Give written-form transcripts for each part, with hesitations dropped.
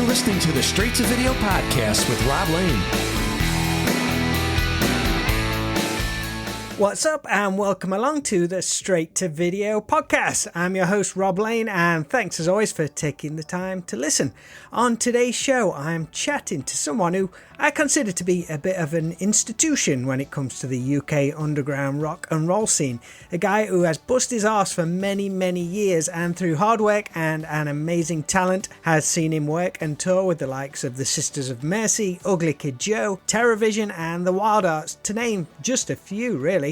listening to the Straight to Video podcast with Rob Lane. What's up and welcome along to the Straight to Video podcast. I'm your host Rob Lane and thanks as always for taking the time to listen. On today's show I'm chatting to someone who I consider to be a bit of an institution when it comes to the UK underground rock and roll scene. A guy who has busted his arse for many years and through hard work and an amazing talent has seen him work and tour with the likes of the Sisters of Mercy, Ugly Kid Joe, Terrorvision and the Wildheart, to name just a few really.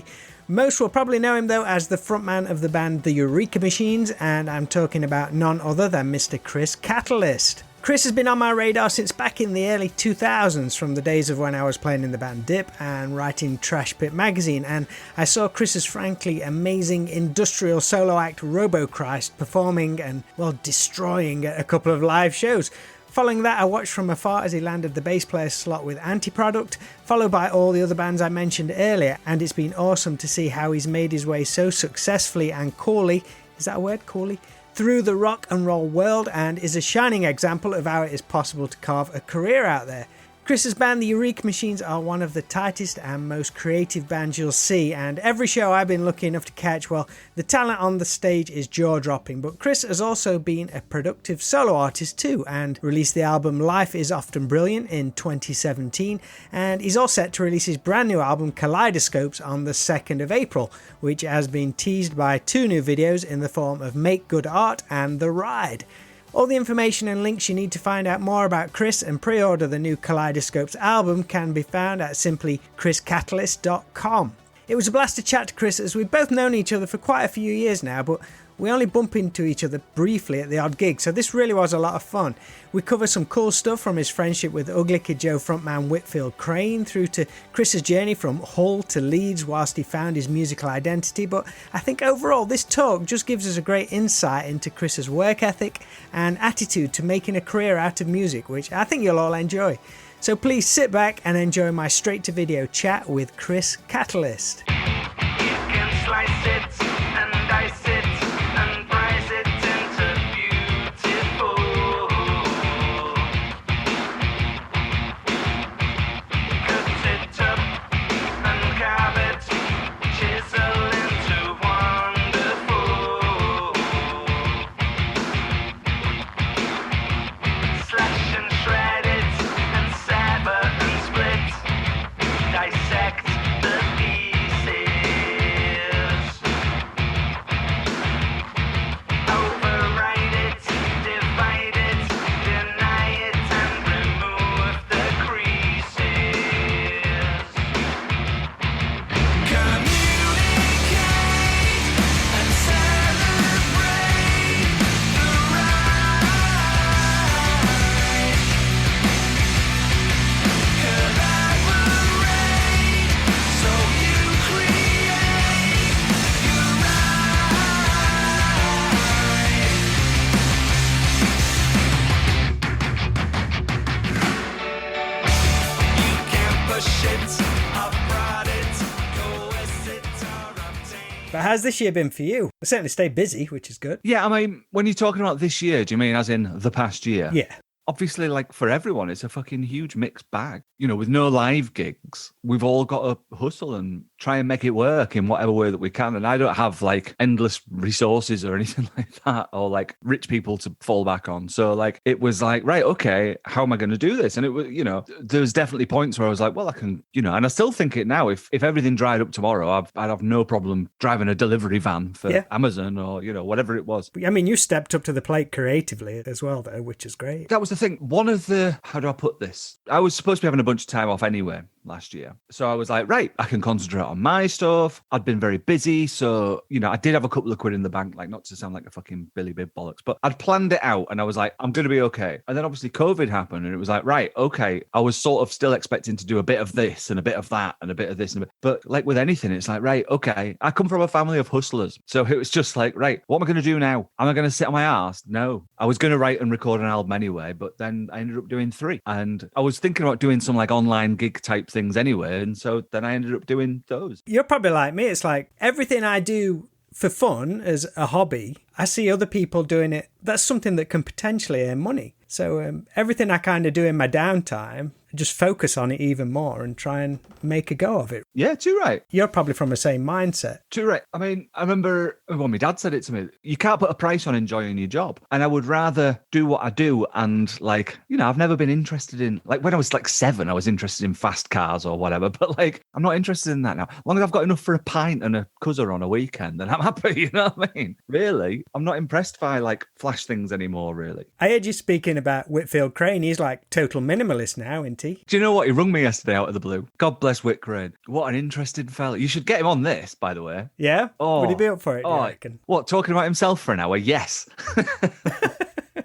Most will probably know him though as the frontman of the band the Eureka Machines, and I'm talking about none other than Mr. Chris Catalyst. Chris has been on my radar since back in the early 2000s, from the days of when I was playing in the band Dip and writing Trash Pit magazine, and I saw Chris's frankly amazing industrial solo act Robochrist performing and, well, destroying at a couple of live shows. Following that, I watched from afar as he landed the bass player slot with Anti-Product, followed by all the other bands I mentioned earlier, and it's been awesome to see how he's made his way so successfully and coolly, is that a word, coolly? Through the rock and roll world, and is a shining example of how it is possible to carve a career out there. Chris's band, the Eureka Machines, are one of the tightest and most creative bands you'll see, and every show I've been lucky enough to catch, well, the talent on the stage is jaw-dropping, but Chris has also been a productive solo artist too, and released the album Life is Often Brilliant in 2017, and he's all set to release his brand new album Kaleidoscopes on the 2nd of April, which has been teased by 2 new videos in the form of Make Good Art and The Ride. All the information and links you need to find out more about Chris and pre-order the new Kaleidoscopes album can be found at simply chriscatalyst.com. It was a blast to chat to Chris, as we've both known each other for quite a few years now, but we only bump into each other briefly at the odd gig, so this really was a lot of fun. We cover some cool stuff from his friendship with Ugly Kid Joe frontman Whitfield Crane, through to Chris's journey from Hull to Leeds whilst he found his musical identity, but I think overall this talk just gives us a great insight into Chris's work ethic and attitude to making a career out of music, which I think you'll all enjoy. So please sit back and enjoy my straight to video chat with Chris Catalyst. You can slice it and dice it and price it into beautiful. Cut it up and carve it, chisel into wonderful. Slash and shred it and sever and split, dissect the pieces. Override it, divide it, deny it, and remove the creases. Communicate and celebrate the ride. Collaborate so you create your ride. You can push it, uproot it, coerce it, or obtain. But how's this year been for you? I certainly stayed busy, which is good. Yeah, I mean, when you're talking about this year, do you mean as in the past year? Yeah. Obviously, like for everyone, it's a fucking huge mixed bag. You know, with no live gigs, we've all got to hustle and try and make it work in whatever way that we can. And I don't have like endless resources or anything like that, or like rich people to fall back on. So like, it was like, right, okay, how am I going to do this? And it was, you know, there was definitely points where I was like, well, I can, you know, and I still think it now. If everything dried up tomorrow, I'd have no problem driving a delivery van for Amazon or, you know, whatever it was. I mean, you stepped up to the plate creatively as well, though, which is great. That was the thing. One of the, how do I put this? I was supposed to be having a bunch of time off anyway last year. So I was like, right, I can concentrate on my stuff. I'd been very busy. So, you know, I did have a couple of quid in the bank, like not to sound like a fucking Billy Bib bollocks, but I'd planned it out and I was like, I'm going to be okay. And then obviously COVID happened and it was like, right, okay. I was sort of still expecting to do a bit of this and a bit of that and a bit of this. But like with anything, it's like, right, okay. I come from a family of hustlers. So it was just like, right, what am I going to do now? Am I going to sit on my ass? No. I was going to write and record an album anyway, but then I ended up doing 3. And I was thinking about doing some like online gig type things anyway. And so then I ended up doing those. You're probably like me. It's like everything I do for fun as a hobby, I see other people doing it. That's something that can potentially earn money. So everything I kind of do in my downtime, just focus on it even more and try and make a go of it. Yeah, too right. You're probably from the same mindset. Too right. I mean, I remember when my dad said it to me, you can't put a price on enjoying your job. And I would rather do what I do. And like, you know, I've never been interested in, like when I was like 7, I was interested in fast cars or whatever. But like, I'm not interested in that now. As long as I've got enough for a pint and a cuzzer on a weekend, then I'm happy. You know what I mean? Really? I'm not impressed by like flash things anymore, really. I heard you speaking about Whitfield Crane. He's like total minimalist now, isn't he? Do you know what? He rung me yesterday out of the blue. God bless Whit Crane. What an interesting fella. You should get him on this, by the way. Yeah? Oh, Would he be up for it, do you reckon? What, talking about himself for an hour? Yes.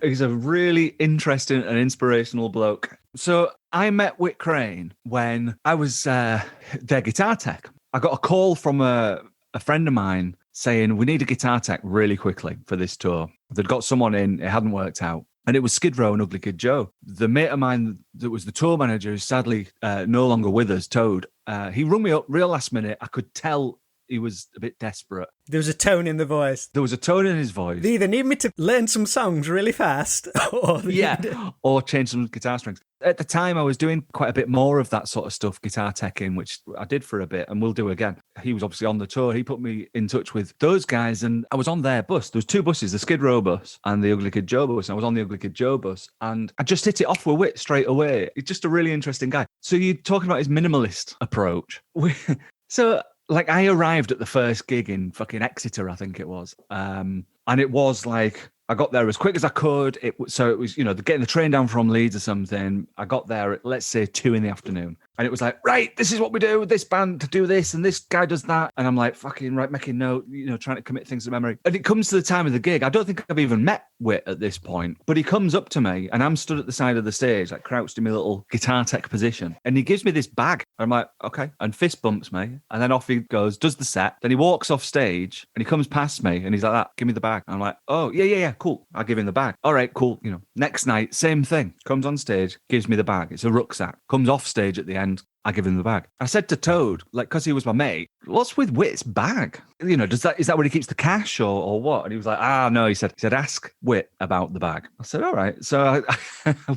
He's a really interesting and inspirational bloke. So I met Whit Crane when I was their guitar tech. I got a call from a friend of mine saying, we need a guitar tech really quickly for this tour. They'd got someone in, it hadn't worked out. And it was Skid Row and Ugly Kid Joe. The mate of mine that was the tour manager, who's sadly no longer with us, Toad, he rung me up real last minute. I could tell he was a bit desperate. There was a tone in the voice. There was a tone in his voice. They either need me to learn some songs really fast or change some guitar strings. At the time, I was doing quite a bit more of that sort of stuff, guitar teching, which I did for a bit and will do again. He was obviously on the tour. He put me in touch with those guys and I was on their bus. There was 2 buses, the Skid Row bus and the Ugly Kid Joe bus. And I was on the Ugly Kid Joe bus and I just hit it off with Whit straight away. He's just a really interesting guy. So you're talking about his minimalist approach. So like I arrived at the first gig in fucking Exeter, I think it was. And it was like, I got there as quick as I could. So it was, you know, getting the train down from Leeds or something. I got there at, let's say, 2 PM. And it was like, right, this is what we do with this band to do this. And this guy does that. And I'm like, fucking right, making note, you know, trying to commit things to memory. And it comes to the time of the gig. I don't think I've even met Whit at this point, but he comes up to me and I'm stood at the side of the stage, like crouched in my little guitar tech position. And he gives me this bag. And I'm like, okay. And fist bumps me. And then off he goes, does the set. Then he walks off stage and he comes past me and he's like that, give me the bag. And I'm like, oh, yeah, cool. I'll give him the bag. All right, cool. You know, next night, same thing. Comes on stage, gives me the bag. It's a rucksack. Comes off stage at the end. I give him the bag. I said to Toad, like, because he was my mate, what's with Whit's bag? You know, is that where he keeps the cash or what? And he was like, no, he said, ask Whit about the bag. I said, all right. So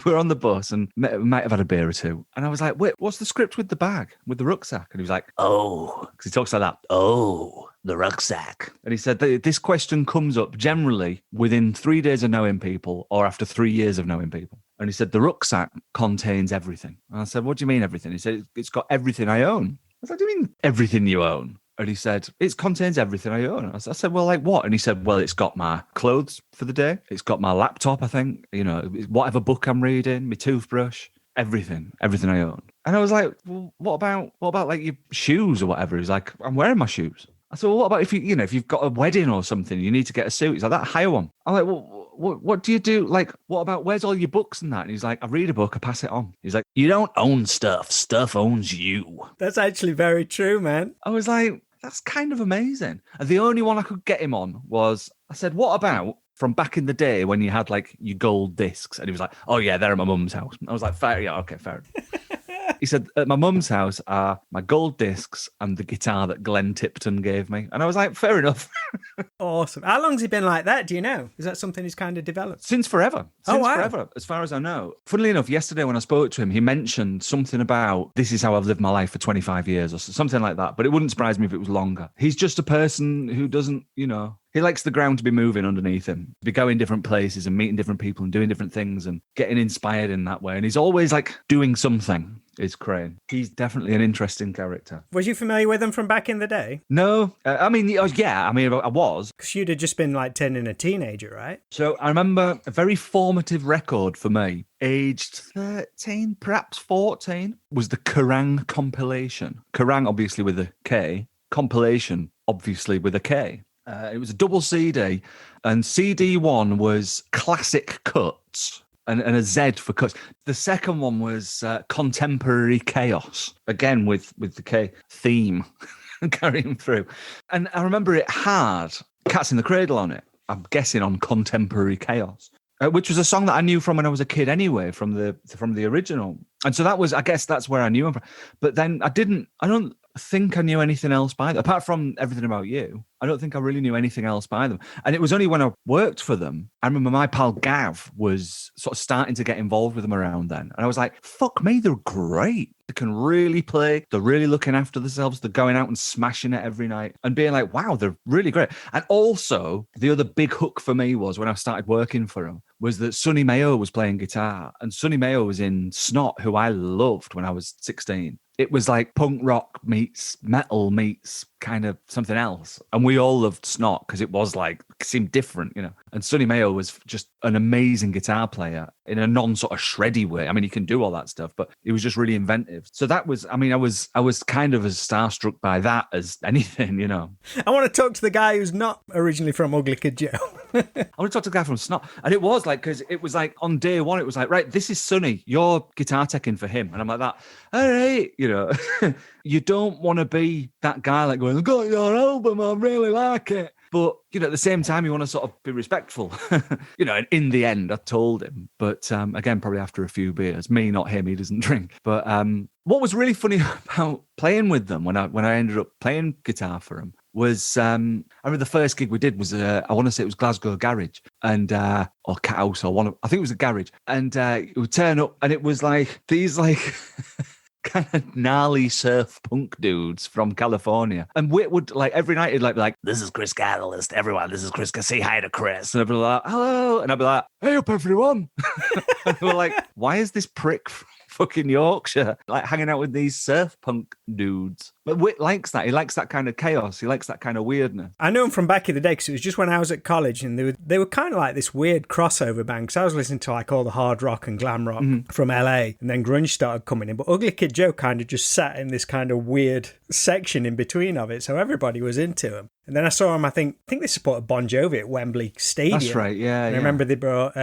we're on the bus and might have had a beer or 2. And I was like, Whit, what's the script with the bag, with the rucksack? And he was like, oh, because he talks like that. Oh, the rucksack. And he said that this question comes up generally within 3 days of knowing people or after 3 years of knowing people. And he said, the rucksack contains everything. And I said, what do you mean everything? He said, it's got everything I own. I said, what do you mean everything you own? And he said, it contains everything I own. I said, well, like what? And he said, well, it's got my clothes for the day. It's got my laptop, I think, you know, whatever book I'm reading, my toothbrush, everything I own. And I was like, well, what about like your shoes or whatever? He's like, I'm wearing my shoes. I said, well, what about if you've got a wedding or something, you need to get a suit? He's like, that, hire one. I'm like, well, what do you do? Like, what about, where's all your books and that? And he's like, I read a book, I pass it on. He's like, you don't own stuff owns you. That's actually very true, man. I was like, that's kind of amazing. And the only one I could get him on was, I said, what about from back in the day when you had like your gold discs? And he was like, oh yeah, they're at my mum's house. I was like, fair enough. He said, at my mum's house are my gold discs and the guitar that Glenn Tipton gave me. And I was like, fair enough. Awesome. How long's he been like that? Do you know? Is that something he's kind of developed? Since forever. Wow. Forever, as far as I know. Funnily enough, yesterday when I spoke to him, he mentioned something about, this is how I've lived my life for 25 years or something like that. But it wouldn't surprise me if it was longer. He's just a person who doesn't, you know, he likes the ground to be moving underneath him, to be going different places and meeting different people and doing different things and getting inspired in that way. And he's always like doing something, is Crane. He's definitely an interesting character. Was you familiar with him from back in the day? No. I was. Because you'd have just been like turning a teenager, right? So I remember a very formative record for me, aged 13, perhaps 14, was the Kerrang compilation. Kerrang, obviously with a K. Compilation, obviously with a K. It was a double CD, and CD 1 was classic cuts and a Z for cuts. The second one was contemporary chaos, again with the K theme carrying through. And I remember it had Cats in the Cradle on it, I'm guessing on contemporary chaos. Which was a song that I knew from when I was a kid anyway, from the original. And so that was, I guess that's where I knew him from. But then think I knew anything else by them. Apart from Everything About You, I don't think I really knew anything else by them. And it was only when I worked for them, I remember my pal Gav was sort of starting to get involved with them around then. And I was like, fuck me, they're great. They can really play. They're really looking after themselves. They're going out and smashing it every night and being like, wow, they're really great. And also, the other big hook for me was when I started working for them was that Sonny Mayo was playing guitar. And Sonny Mayo was in Snot, who I loved when I was 16. It was like punk rock meets metal meets kind of something else. And we all loved Snot because it was like, it seemed different, you know. And Sonny Mayo was just an amazing guitar player in a non-sort of shreddy way. I mean, he can do all that stuff, but he was just really inventive. So that was, I mean, I was kind of as starstruck by that as anything, you know. I want to talk to the guy who's not originally from Ugly Kid Joe. I want to talk to the guy from Snot. And it was like, because it was like on day one, it was like, right, this is Sonny, you're guitar teching for him. And I'm like that, all right, you know. You don't want to be that guy like going, I got your album, I really like it. But, you know, at the same time, you want to sort of be respectful. You know, and in the end, I told him. But again, probably after a few beers, me, not him, he doesn't drink. But what was really funny about playing with them when I ended up playing guitar for them was, I remember the first gig we did was, I want to say it was Glasgow Garage and, or Cat House or I think it was a garage. And it would turn up and it was like these like... kind of gnarly surf punk dudes from California. And Whit would like every night he'd like be like, this is Chris Catalyst, everyone, this is Chris, say hi to Chris. And I'd be like, hello. And I'd be like, hey up everyone. And they were like, why is this prick from fucking Yorkshire like hanging out with these surf punk dudes? But Whit likes that. He likes that kind of chaos. He likes that kind of weirdness. I know him from back in the day because it was just when I was at college and they were kind of like this weird crossover band because I was listening to like all the hard rock and glam rock from LA and then grunge started coming in. But Ugly Kid Joe kind of just sat in this kind of weird section in between of it. So everybody was into him. And then I saw him, I think they supported Bon Jovi at Wembley Stadium. That's right, yeah. And I remember they brought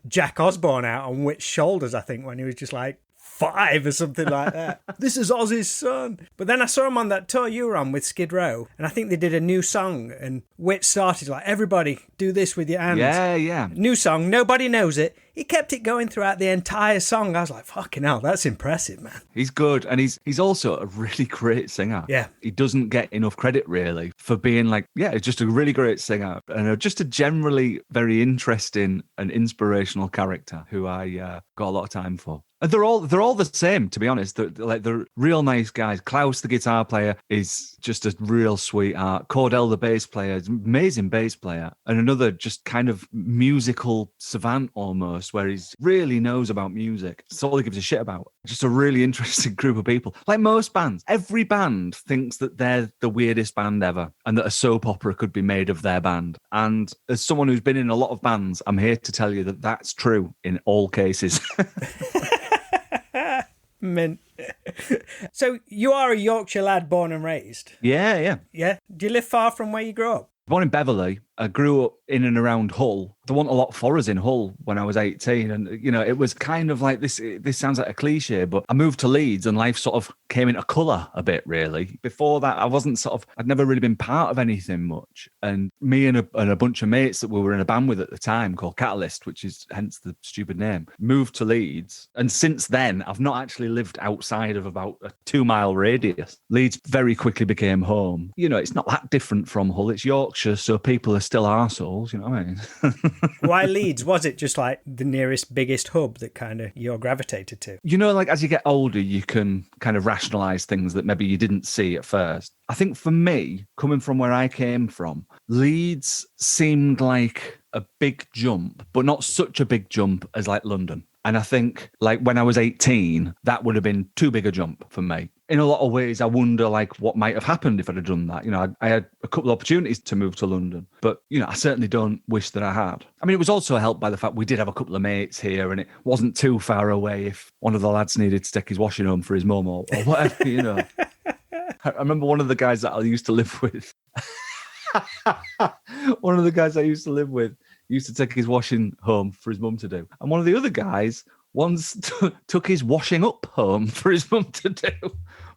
Jack Osbourne out on Whit's shoulders, I think, when he was just like 5 or something like that. This is Ozzy's son. But then I saw him on that tour you were on with Skid Row, and I think they did a new song, and Whit started like, everybody do this with your hands. Yeah. New song, nobody knows it. He kept it going throughout the entire song. I was like, fucking hell, that's impressive, man. He's good. And he's also a really great singer. Yeah. He doesn't get enough credit, really, for being like, yeah, just a really great singer. And just a generally very interesting and inspirational character who I got a lot of time for. And they're all the same, to be honest. They're real nice guys. Klaus, the guitar player, is just a real sweetheart. Cordell, the bass player, is an amazing bass player. And another just kind of musical savant almost, where he really knows about music. It's all he gives a shit about. Just a really interesting group of people. Like most bands, every band thinks that they're the weirdest band ever and that a soap opera could be made of their band. And as someone who's been in a lot of bands, I'm here to tell you that that's true in all cases. Mint. So you are a Yorkshire lad born and raised? Yeah. Yeah? Do you live far from where you grew up? Born in Beverley, I grew up in and around Hull. There wasn't a lot for us in Hull when I was 18. And, you know, it was kind of like this sounds like a cliche, but I moved to Leeds and life sort of came into colour a bit, really. Before that, I'd never really been part of anything much. And me and a bunch of mates that we were in a band with at the time called Catalyst, which is hence the stupid name, moved to Leeds. And since then, I've not actually lived outside of about a 2-mile radius. Leeds very quickly became home. You know, it's not that different from Hull. It's Yorkshire, so people are still arseholes, you know what I mean? Why Leeds? Was it just like the nearest biggest hub that kind of you're gravitated to? You know, like as you get older, you can kind of rationalise things that maybe you didn't see at first. I think for me, coming from where I came from, Leeds seemed like a big jump, but not such a big jump as like London. And I think like when I was 18, that would have been too big a jump for me. In a lot of ways, I wonder like what might have happened if I'd have done that. You know, I had a couple of opportunities to move to London, but, you know, I certainly don't wish that I had. I mean, it was also helped by the fact we did have a couple of mates here and it wasn't too far away if one of the lads needed to take his washing home for his mum or whatever, you know. I remember one of the guys that I used to live with. One of the guys I used to live with used to take his washing home for his mum to do. And one of the other guys once took his washing up home for his mum to do,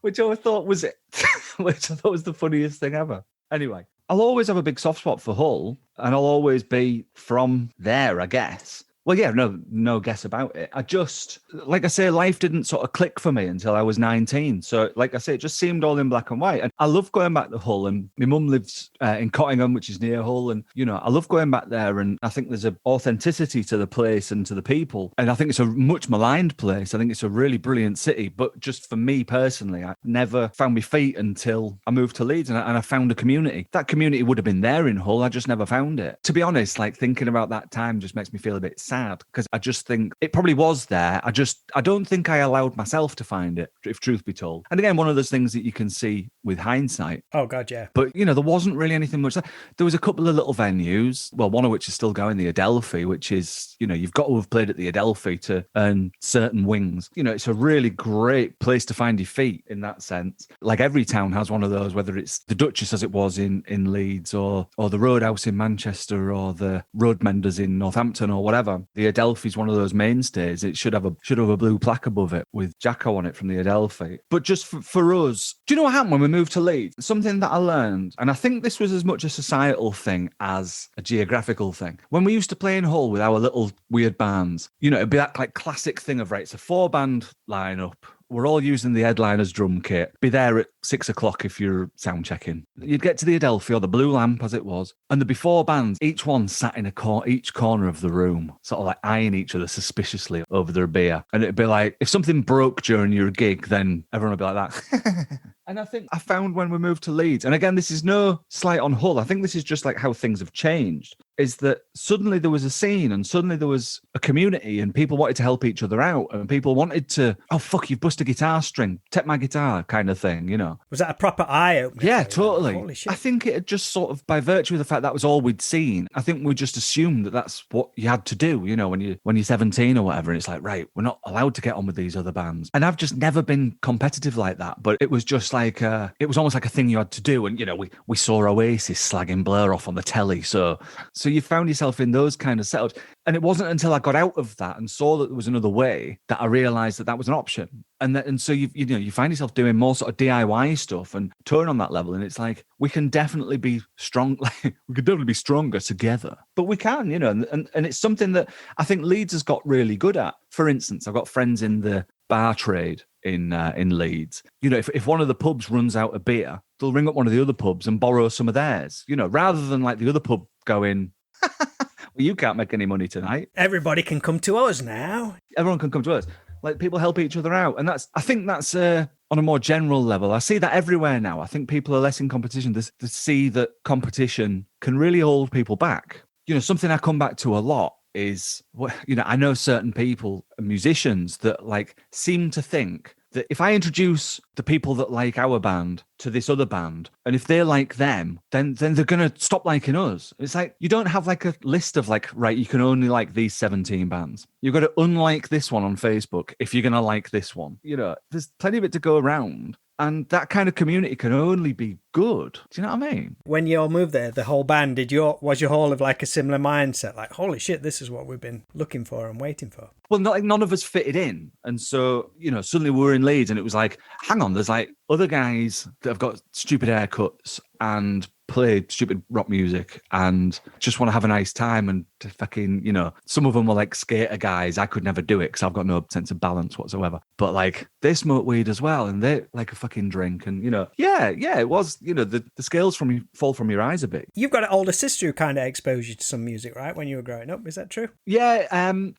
which I thought was the funniest thing ever. Anyway, I'll always have a big soft spot for Hull and I'll always be from there, I guess. Well, yeah, no guess about it. I just, like I say, life didn't sort of click for me until I was 19. So, like I say, it just seemed all in black and white. And I love going back to Hull. And my mum lives in Cottingham, which is near Hull. And, I love going back there. And I think there's an authenticity to the place and to the people. And I think it's a much maligned place. I think it's a really brilliant city. But just for me personally, I never found my feet until I moved to Leeds and I found a community. That community would have been there in Hull. I just never found it. To be honest, like thinking about that time just makes me feel a bit sad because I just think it probably was there. I don't think I allowed myself to find it, if truth be told. And again, one of those things that you can see with hindsight. Oh, God, yeah. But, there wasn't really anything much. There was a couple of little venues. Well, one of which is still going, the Adelphi, which is, you've got to have played at the Adelphi to earn certain wings. It's a really great place to find your feet in that sense. Like every town has one of those, whether it's the Duchess as it was in Leeds or the Roadhouse in Manchester or the Roadmenders in Northampton or whatever. The Adelphi is one of those mainstays. It should have a blue plaque above it with Jacko on it from the Adelphi. But just for us, do you know what happened when we moved to Leeds? Something that I learned, and I think this was as much a societal thing as a geographical thing. When we used to play in Hull with our little weird bands, it'd be that like classic thing of, right, it's a 4-band lineup. We're all using the headliner's drum kit. Be there at 6 o'clock if you're sound checking. You'd get to the Adelphi or the Blue Lamp as it was, and there'd be 4 bands, each one sat in each corner of the room, sort of like eyeing each other suspiciously over their beer. And it'd be like, if something broke during your gig, then everyone would be like that. And I think I found when we moved to Leeds, and again, this is no slight on Hull, I think this is just like how things have changed, is that suddenly there was a scene and suddenly there was a community and people wanted to help each other out and people wanted to, oh, fuck, you've busted a guitar string, take my guitar kind of thing, Was that a proper eye-opener? Yeah, totally. Holy shit. I think it had just sort of, by virtue of the fact that was all we'd seen, I think we just assumed that that's what you had to do, when you're 17 or whatever, and it's like, right, we're not allowed to get on with these other bands. And I've just never been competitive like that, but it was just like, it was almost like a thing you had to do. And, we saw Oasis slagging Blur off on the telly. So you found yourself in those kind of setups. And it wasn't until I got out of that and saw that there was another way that I realized that was an option. And so you find yourself doing more sort of DIY stuff and touring on that level. And it's like, we can definitely be strong. We could definitely be stronger together, but we can, and it's something that I think Leeds has got really good at. For instance, I've got friends in the bar trade in Leeds. If one of the pubs runs out of beer, they'll ring up one of the other pubs and borrow some of theirs, rather than like the other pub going, well, you can't make any money tonight. Everybody can come to us now. Everyone can come to us. Like, people help each other out. And I think that's on a more general level. I see that everywhere now. I think people are less in competition. They see that competition can really hold people back. Something I come back to a lot is, I know certain people, musicians, that like seem to think that if I introduce the people that like our band to this other band, and if they like them, then they're going to stop liking us. It's like, you don't have like a list of like, right, you can only like these 17 bands. You've got to unlike this one on Facebook if you're going to like this one. There's plenty of it to go around. And that kind of community can only be good. Do you know what I mean? When you all moved there, the whole band, was your whole of like a similar mindset? Like, holy shit, this is what we've been looking for and waiting for. Well, none of us fitted in. And so, suddenly we were in Leeds and it was like, hang on, there's like other guys that have got stupid haircuts and play stupid rock music and just want to have a nice time and to fucking, some of them were like skater guys. I could never do it because I've got no sense of balance whatsoever. But like, they smoke weed as well and they like a fucking drink and, yeah, it was, the scales fall from your eyes a bit. You've got an older sister who kind of exposed you to some music, right, when you were growing up. Is that true? Yeah,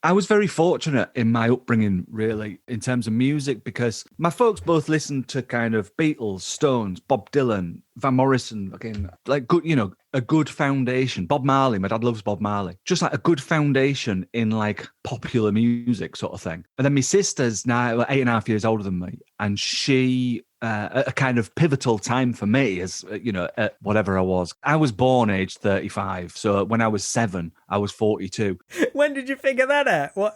I was very fortunate in my upbringing, really, in terms of music, because my folks both listened to kind of Beatles, Stones, Bob Dylan, Van Morrison, again, like good, a good foundation. Bob Marley, my dad loves Bob Marley. Just like a good foundation in like popular music sort of thing. And then my sister's now 8.5 years older than me, and she a kind of pivotal time for me as, at whatever I was. I was born age 35. So when I was 7, I was 42. When did you figure that out? What?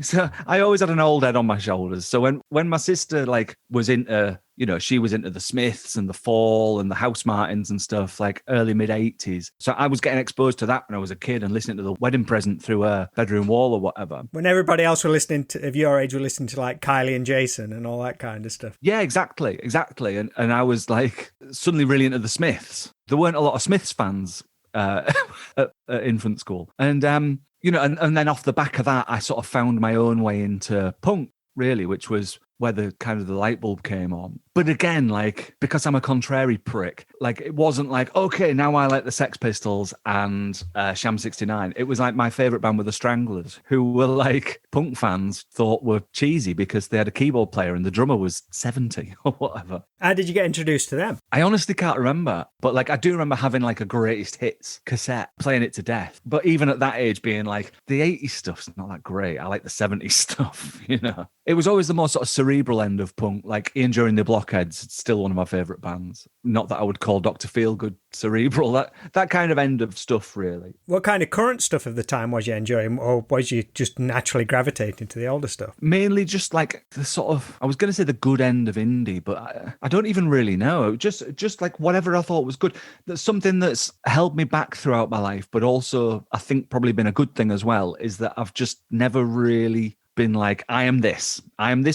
So I always had an old head on my shoulders. So when my sister like was into, she was into the Smiths and the Fall and the House Martins and stuff, like early mid 80s. So I was getting exposed to that when I was a kid and listening to The Wedding Present through a bedroom wall or whatever. When everybody else were listening to, of your age, were listening to like Kylie and Jason and all that kind of stuff. Yeah, exactly. And I was like suddenly really into the Smiths. There weren't a lot of Smiths fans at infant school. And, and then off the back of that, I sort of found my own way into punk, really, which was where the kind of the light bulb came on. But again, like, because I'm a contrary prick, like, it wasn't like, okay, now I like the Sex Pistols and Sham 69. It was like my favourite band were the Stranglers, who were like punk fans thought were cheesy because they had a keyboard player and the drummer was 70 or whatever. How did you get introduced to them? I honestly can't remember, but like I do remember having like a greatest hits cassette, playing it to death. But even at that age being like, the 80s stuff's not that great. I like the 70s stuff, you know. It was always the more sort of cerebral end of punk, like Ian During the Blockheads, it's still one of my favourite bands. Not that I would call Dr. Feelgood cerebral, that kind of end of stuff, really. What kind of current stuff of the time was you enjoying, or was you just naturally gravitating to the older stuff? Mainly just like the sort of, I was going to say the good end of indie, but I don't even really know. Just like whatever I thought was good. That's something that's held me back throughout my life, but also I think probably been a good thing as well, is that I've just never really been like, I am this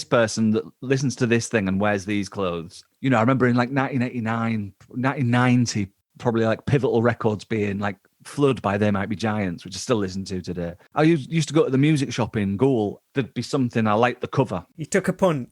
person that listens to this thing and wears these clothes. You know, I remember in like 1989, 1990, probably like pivotal records being like Flood by They Might Be Giants, which I still listen to today. I used to go to the music shop in Goole. There'd be something, I liked the cover. You took a punt.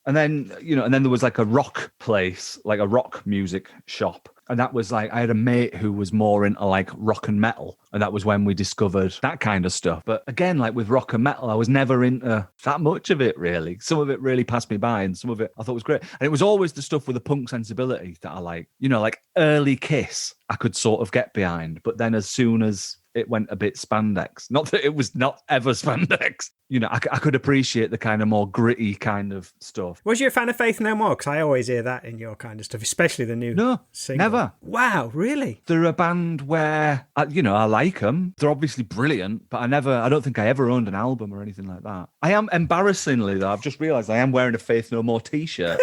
And then, and then there was like a rock place, like a rock music shop. And that was like, I had a mate who was more into like rock and metal. And that was when we discovered that kind of stuff. But again, like with rock and metal, I was never into that much of it, really. Some of it really passed me by and some of it I thought was great. And it was always the stuff with a punk sensibility that I like. You know, like early Kiss, I could sort of get behind. But then as soon as it went a bit spandex, not that it was not ever spandex, you know, I could appreciate the kind of more gritty kind of stuff. Was you a fan of Faith No More? Because I always hear that in your kind of stuff, especially the new single. Never. Wow, really? They're a band where, I like them. They're obviously brilliant, but I don't think I ever owned an album or anything like that. I am, embarrassingly though, I've just realised I am wearing a Faith No More t-shirt.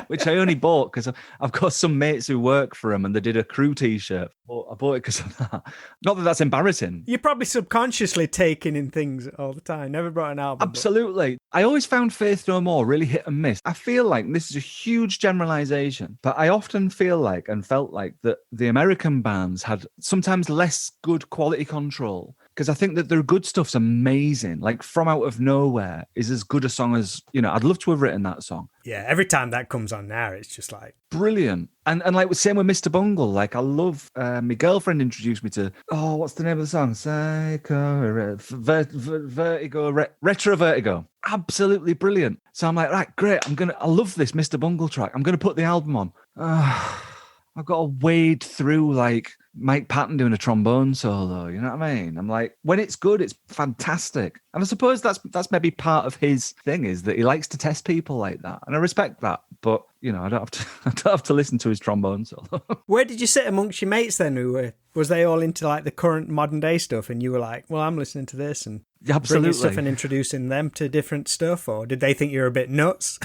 Which I only bought because I've got some mates who work for them and they did a crew t-shirt. I bought it because of that. Not that that's embarrassing. You're probably subconsciously taking in things all the time. Never brought an album. Absolutely. I always found Faith No More really hit and miss. I feel like this is a huge generalization, but I often feel like and felt like that the American bands had sometimes less good quality control. Because I think that their good stuff's amazing. Like From Out of Nowhere is as good a song as, I'd love to have written that song. Yeah, every time that comes on now, it's just like... Brilliant. And like same with Mr. Bungle. Like I love, my girlfriend introduced me to, what's the name of the song? Psycho, Vertigo, Retro Vertigo. Absolutely brilliant. So I'm like, right, great. I love this Mr. Bungle track. I'm going to put the album on. I've got to wade through like Mike Patton doing a trombone solo, you know what I mean? I'm like, when it's good, it's fantastic. And I suppose that's maybe part of his thing is that he likes to test people like that. And I respect that. But, I don't have to listen to his trombone solo. Where did you sit amongst your mates then? Was they all into like the current modern day stuff and you were like, well, I'm listening to this and bringing stuff and introducing them to different stuff? Or did they think you were a bit nuts?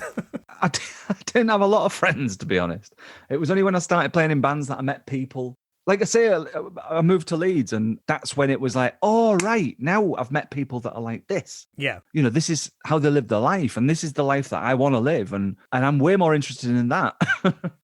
I didn't have a lot of friends, to be honest. It was only when I started playing in bands that I met people. Like I say, I moved to Leeds and that's when it was like, oh, right, now I've met people that are like this. Yeah. This is how they live their life and this is the life that I want to live. And I'm way more interested in that.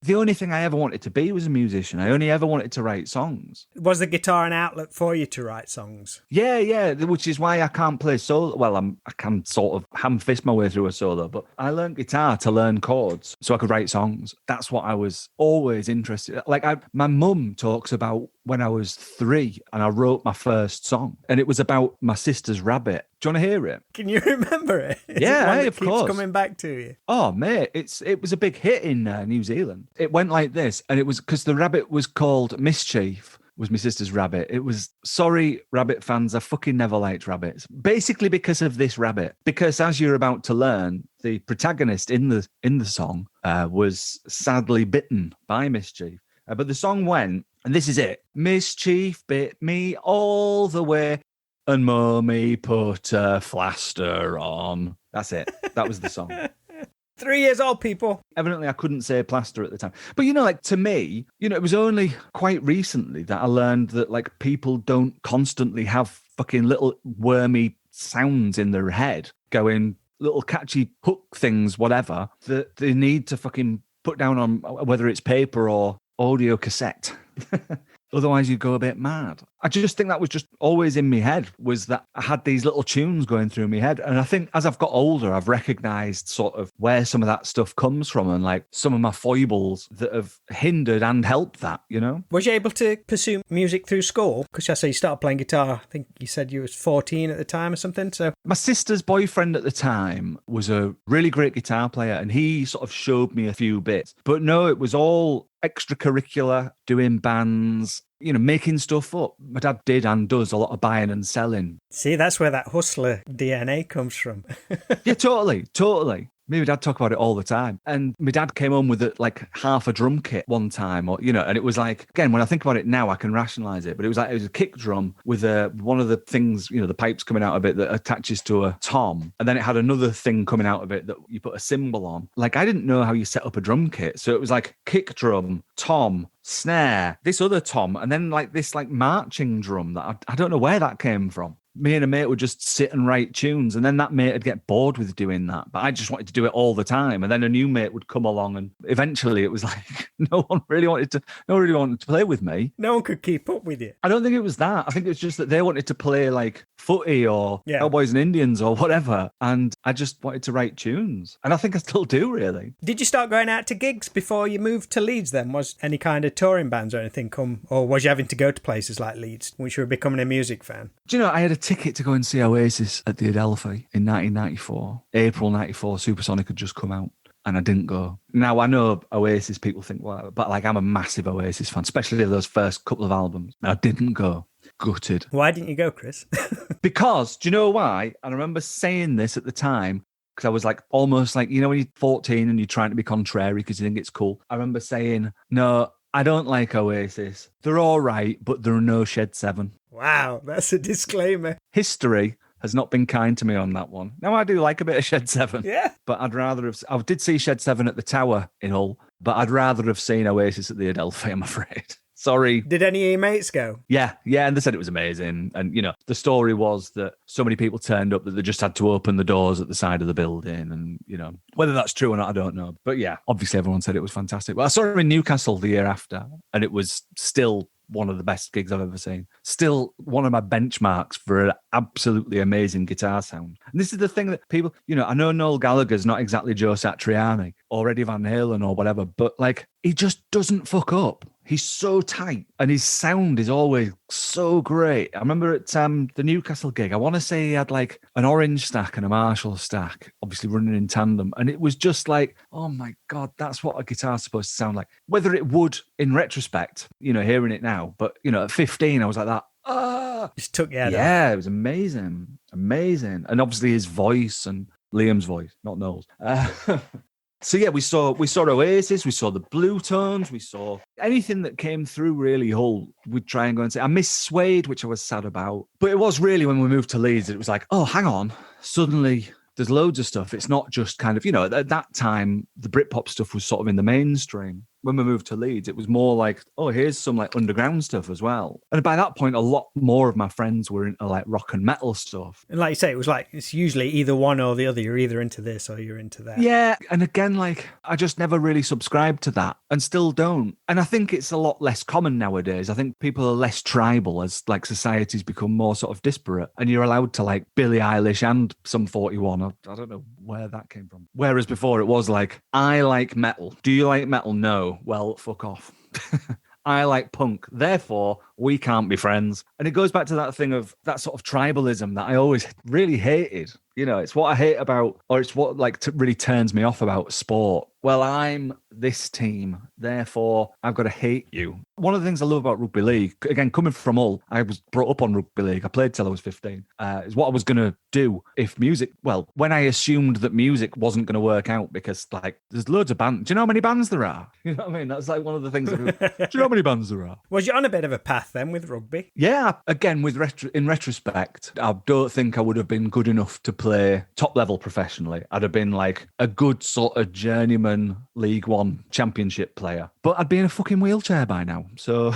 The only thing I ever wanted to be was a musician. I only ever wanted to write songs. Was the guitar an outlet for you to write songs? Yeah, which is why I can't play solo. Well, I can sort of ham-fist my way through a solo, but I learned guitar to learn chords so I could write songs. That's what I was always interested in. Like my mum talks about when I was 3 and I wrote my first song and it was about my sister's rabbit. Do you want to hear it? Can you remember it? Yeah, of course. Keeps coming back to you. Oh, mate, it was a big hit in New Zealand. It went like this and it was because the rabbit was called Mischief. Was my sister's rabbit. It was, sorry, rabbit fans, I fucking never liked rabbits. Basically because of this rabbit. Because as you're about to learn, the protagonist in the song was sadly bitten by Mischief. But the song went, and this is it. Mischief bit me all the way, and Mummy put a flaster on. That's it. That was the song. 3 years old, people. Evidently, I couldn't say plaster at the time. But, like, to me, it was only quite recently that I learned that, like, people don't constantly have fucking little wormy sounds in their head going, little catchy hook things, whatever, that they need to fucking put down on whether it's paper or audio cassette. Otherwise, you'd go a bit mad. I just think that was just always in my head, was that I had these little tunes going through my head. And I think as I've got older, I've recognized sort of where some of that stuff comes from and like some of my foibles that have hindered and helped that, you know? Was you able to pursue music through school? Because I say you started playing guitar, I think you said you was 14 at the time or something. So my sister's boyfriend at the time was a really great guitar player, and he sort of showed me a few bits. But no, it was all extracurricular, doing bands, you know, making stuff up. My dad did and does a lot of buying and selling. see, that's where that hustler DNA comes from. Yeah, totally. Me and my dad talk about it all the time. And my dad came home with like half a drum kit one time, or, you know, and it was like, again, when I think about it now, I can rationalize it, but it was a kick drum with one of the things, you know, the pipes coming out of it that attaches to a tom. And then it had another thing coming out of it that you put a cymbal on. Like, I didn't know how you set up a drum kit. So it was like kick drum, tom, snare, this other tom, and then like this like marching drum that I don't know where that came from. Me and a mate would just sit and write tunes, and then that mate would get bored with doing that. But I just wanted to do it all the time. And then a new mate would come along, and eventually it was like no one really wanted to play with me. No one could keep up with you. I don't think it was that. I think it was just that they wanted to play like footy or Cowboys and Indians or whatever. And I just wanted to write tunes. And I think I still do, really. Did you start going out to gigs before you moved to Leeds then? Was any kind of touring bands or anything come, or was you having to go to places like Leeds once you were becoming a music fan? Do you know, I had a ticket to go and see Oasis at the Adelphi in 1994. April 94, Supersonic had just come out, and I didn't go. Now, I know Oasis, people think, well, but like I'm a massive Oasis fan, especially those first couple of albums. I didn't go. Gutted. Why didn't you go, Chris? Because, do you know why? I remember saying this at the time, because I was like almost like, you know, when you're 14 and you're trying to be contrary because you think it's cool. I remember saying, no, I don't like Oasis. They're all right, but there are no Shed 7. Wow, that's a disclaimer. History has not been kind to me on that one. Now, I do like a bit of Shed 7. Yeah. But I'd rather have... I did see Shed 7 at the Tower in Hull, but I'd rather have seen Oasis at the Adelphi, I'm afraid. Sorry. Did any of your mates go? Yeah, and they said it was amazing. And, you know, the story was that so many people turned up that they just had to open the doors at the side of the building. And, you know, whether that's true or not, I don't know. But yeah, obviously everyone said it was fantastic. Well, I saw him in Newcastle the year after, and it was still one of the best gigs I've ever seen. Still one of my benchmarks for an absolutely amazing guitar sound. And this is the thing that people, you know, I know Noel Gallagher's not exactly Joe Satriani or Eddie Van Halen or whatever, but like, he just doesn't fuck up. He's so tight and his sound is always so great. I remember at the Newcastle gig, I want to say he had like an Orange stack and a Marshall stack, obviously running in tandem. And it was just like, oh my God, that's what a guitar's supposed to sound like. Whether it would in retrospect, you know, hearing it now, but, you know, at 15, I was like that. Just took your head Yeah, it was amazing. Amazing. And obviously his voice and Liam's voice, not Noel's. So yeah, we saw Oasis, we saw the Blue Tones, we saw anything that came through really Hull, we'd try and go and say. I missed Suede, which I was sad about. But it was really when we moved to Leeds, it was like, oh, hang on, suddenly there's loads of stuff. It's not just kind of, you know, at that time, the Britpop stuff was sort of in the mainstream. When we moved to Leeds, it was more like, oh, here's some like underground stuff as well. And by that point, a lot more of my friends were into like rock and metal stuff. And like you say, it was like, it's usually either one or the other. You're either into this or you're into that. Yeah. And again, like, I just never really subscribed to that and still don't. And I think it's a lot less common nowadays. I think people are less tribal as like societies become more sort of disparate. And you're allowed to like Billie Eilish and Sum 41. I don't know where that came from. Whereas before it was like, I like metal. Do you like metal? No. Well, fuck off. I like punk. Therefore, we can't be friends. And it goes back to that thing of that sort of tribalism that I always really hated. You know, it's what I hate about, or it's what like really turns me off about sport. Well, I'm this team, therefore I've got to hate you. One of the things I love about rugby league, again, coming from Hull, I was brought up on rugby league. I played till I was 15. Is what I was going to do if music, well, when I assumed that music wasn't going to work out because like there's loads of bands. Do you know how many bands there are? You know what I mean? That's like one of the things. Do you know how many bands there are? Was you on a bit of a path then with rugby? Yeah. Again, in retrospect, I don't think I would have been good enough to play top level professionally. I'd have been like a good sort of journeyman League One championship player, but I'd be in a fucking wheelchair by now. So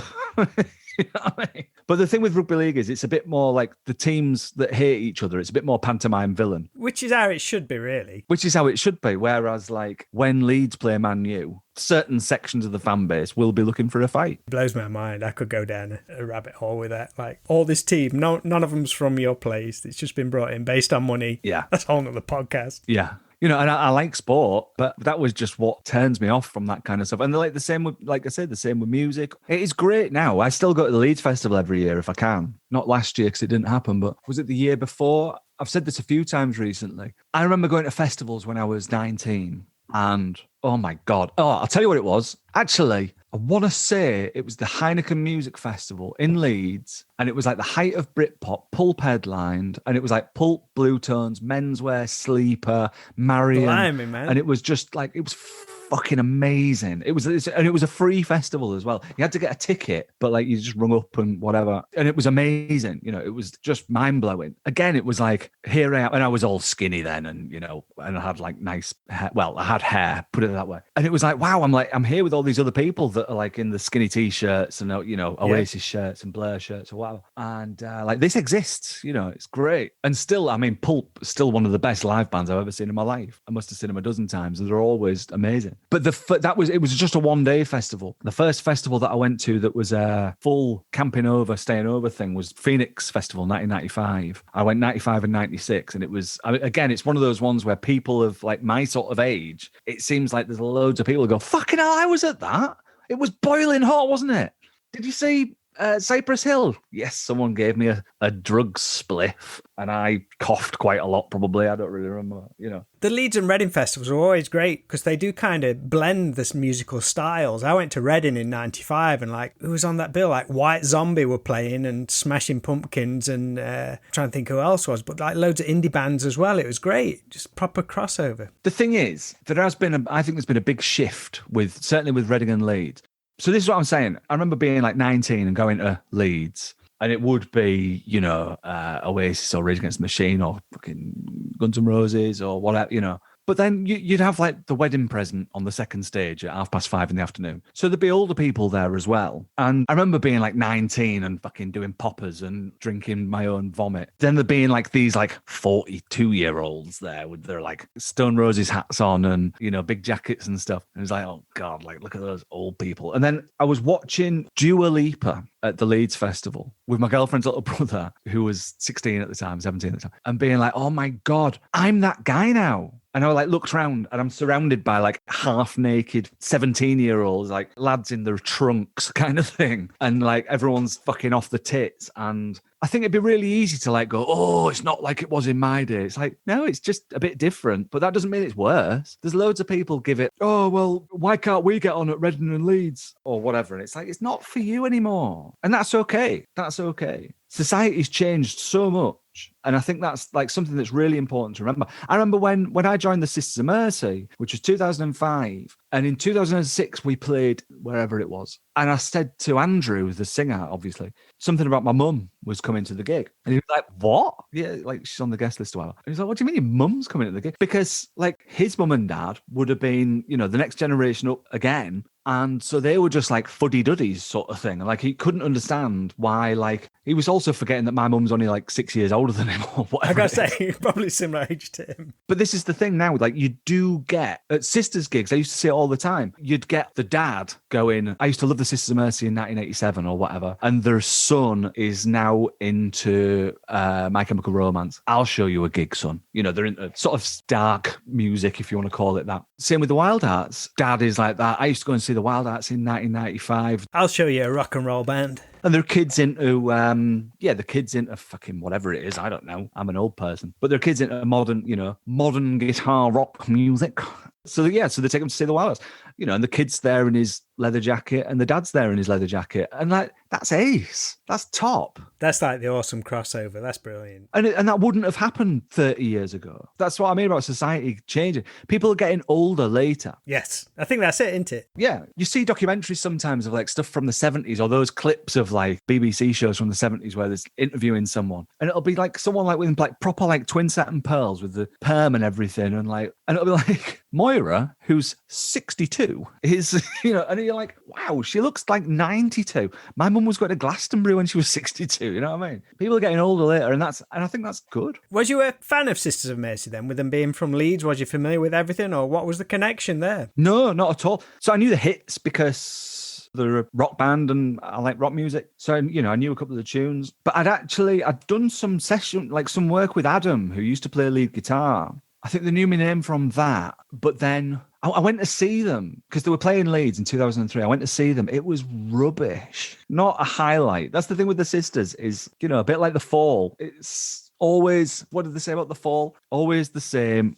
You know what I mean? But the thing with rugby league is it's a bit more like the teams that hate each other. It's a bit more pantomime villain. Which is how it should be, really. Which is how it should be. Whereas like when Leeds play Man U, certain sections of the fan base will be looking for a fight. It blows my mind. I could go down a rabbit hole with that. Like, all this team, none of them's from your place. It's just been brought in based on money. Yeah. That's a whole nother podcast. Yeah. You know, and I like sport, but that was just what turns me off from that kind of stuff. And like the same with, like I said, the same with music. It is great now. I still go to the Leeds Festival every year if I can. Not last year because it didn't happen, but was it the year before? I've said this a few times recently. I remember going to festivals when I was 19 and oh my God. Oh, I'll tell you what it was. Actually, I want to say it was the Heineken Music Festival in Leeds, and it was like the height of Britpop, Pulp headlined, and it was like Pulp, Blue Tones, Menswear, Sleeper, Marion, Blimey, man. and it was just like it was fucking amazing. It was a free festival as well. You had to get a ticket, but like you just rung up and whatever, and it was amazing. You know, it was just mind blowing. Again, it was like here I am, and I was all skinny then, and you know, and I had like nice hair. Well, I had hair, put it that way, and it was like wow, I'm here with all these other people that are like in the skinny t-shirts and you know Oasis shirts and Blur shirts or whatever, and like this exists. You know, it's great, and still, I mean, Pulp is still one of the best live bands I've ever seen in my life. I must have seen them a dozen times, and they're always amazing. But it was just a one-day festival. The first festival that I went to that was a full camping over, staying over thing was Phoenix Festival 1995. I went 95 and 96, and it was, again, it's one of those ones where people of like my sort of age, it seems like there's loads of people who go, fucking hell, I was at that. It was boiling hot, wasn't it? Did you see Cypress Hill? Yes, someone gave me a drug spliff and I coughed quite a lot probably. I don't really remember, you know. The Leeds and Reading festivals are always great because they do kind of blend this musical styles. I went to Reading in 95 and like, who was on that bill? Like White Zombie were playing and Smashing Pumpkins and I'm trying to think who else was, but like loads of indie bands as well. It was great. Just proper crossover. The thing is, I think there's been a big shift certainly with Reading and Leeds. So this is what I'm saying. I remember being like 19 and going to Leeds, and it would be, you know, Oasis or Rage Against the Machine or fucking Guns N' Roses or whatever, you know. But then you'd have like the wedding present on the second stage at 5:30 in the afternoon. So there'd be older people there as well. And I remember being like 19 and fucking doing poppers and drinking my own vomit. Then there being like these like 42-year-olds there with their like Stone Roses hats on and, you know, big jackets and stuff. And it's like, oh God, like look at those old people. And then I was watching Dua Lipa at the Leeds Festival with my girlfriend's little brother, who was 16 at the time, 17 at the time, and being like, oh my God, I'm that guy now. And I like looked around and I'm surrounded by like half naked 17-year-olds, like lads in their trunks kind of thing. And like everyone's fucking off the tits. And I think it'd be really easy to like go, oh, it's not like it was in my day. It's like, no, it's just a bit different, but that doesn't mean it's worse. There's loads of people give it, oh, well, why can't we get on at Reading and Leeds or whatever? And it's like, it's not for you anymore. And that's okay. That's okay. Society's changed so much. And I think that's like something that's really important to remember. I remember when I joined the Sisters of Mercy, which was 2005, and in 2006 we played wherever it was. And I said to Andrew, the singer, obviously, something about my mum was coming to the gig. And he was like, what? Yeah, like she's on the guest list or whatever. And he's like, what do you mean your mum's coming to the gig? Because like his mum and dad would have been, you know, the next generation up again. And so they were just like fuddy-duddies sort of thing. Like he couldn't understand why, like, he was also forgetting that my mum's only like 6 years older than him or whatever. I gotta say, probably similar age to him. But this is the thing now, like you do get, at sisters gigs, I used to see it all the time, you'd get the dad going, I used to love the Sisters of Mercy in 1987 or whatever, and their son is now into My Chemical Romance. I'll show you a gig, son. You know, they're into sort of dark music, if you want to call it that. Same with the Wildhearts. Dad is like that. I used to go and see the Wildhearts in 1995. I'll show you a rock and roll band. And their kids into, the kids into fucking whatever it is. I don't know. I'm an old person. But their kids into modern guitar rock music. So they take them to see the Wildhearts. You know, and the kid's there in his leather jacket and the dad's there in his leather jacket. And like, that's ace. That's top. That's like the awesome crossover. That's brilliant. And that wouldn't have happened 30 years ago. That's what I mean about society changing. People are getting older later. Yes. I think that's it, isn't it? Yeah. You see documentaries sometimes of like stuff from the 70s or those clips of like BBC shows from the 70s where there's interviewing someone, and it'll be like someone like with like proper like twin satin pearls with the perm and everything, and it'll be like Moira, who's 62, is, you know, and you're like, wow, she looks like 92. My mum was going to Glastonbury when she was 62. You know what I mean? People are getting older later, and I think that's good. Was you a fan of Sisters of Mercy then, with them being from Leeds? Was you familiar with everything, or what was the connection there? No, not at all. So I knew the hits because they're a rock band and I like rock music. So, you know, I knew a couple of the tunes, but I'd done some session, like some work with Adam, who used to play lead guitar. I think they knew my name from that, but then I went to see them because they were playing Leeds in 2003. I went to see them. It was rubbish, not a highlight. That's the thing with the Sisters is, you know, a bit like The Fall. It's always, what did they say about The Fall? Always the same.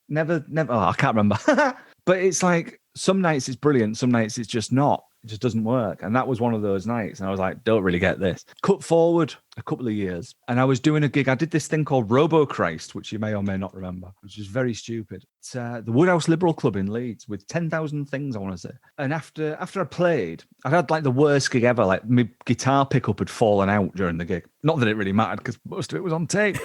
Never. Oh, I can't remember. But it's like some nights it's brilliant, some nights it's just not. It just doesn't work. And that was one of those nights. And I was like, don't really get this. Cut forward a couple of years, and I was doing a gig. I did this thing called Robochrist, which you may or may not remember, which is very stupid. It's the Woodhouse Liberal Club in Leeds with 10,000 things, I want to say. And after I played, I'd had like the worst gig ever. Like my guitar pickup had fallen out during the gig. Not that it really mattered because most of it was on tape.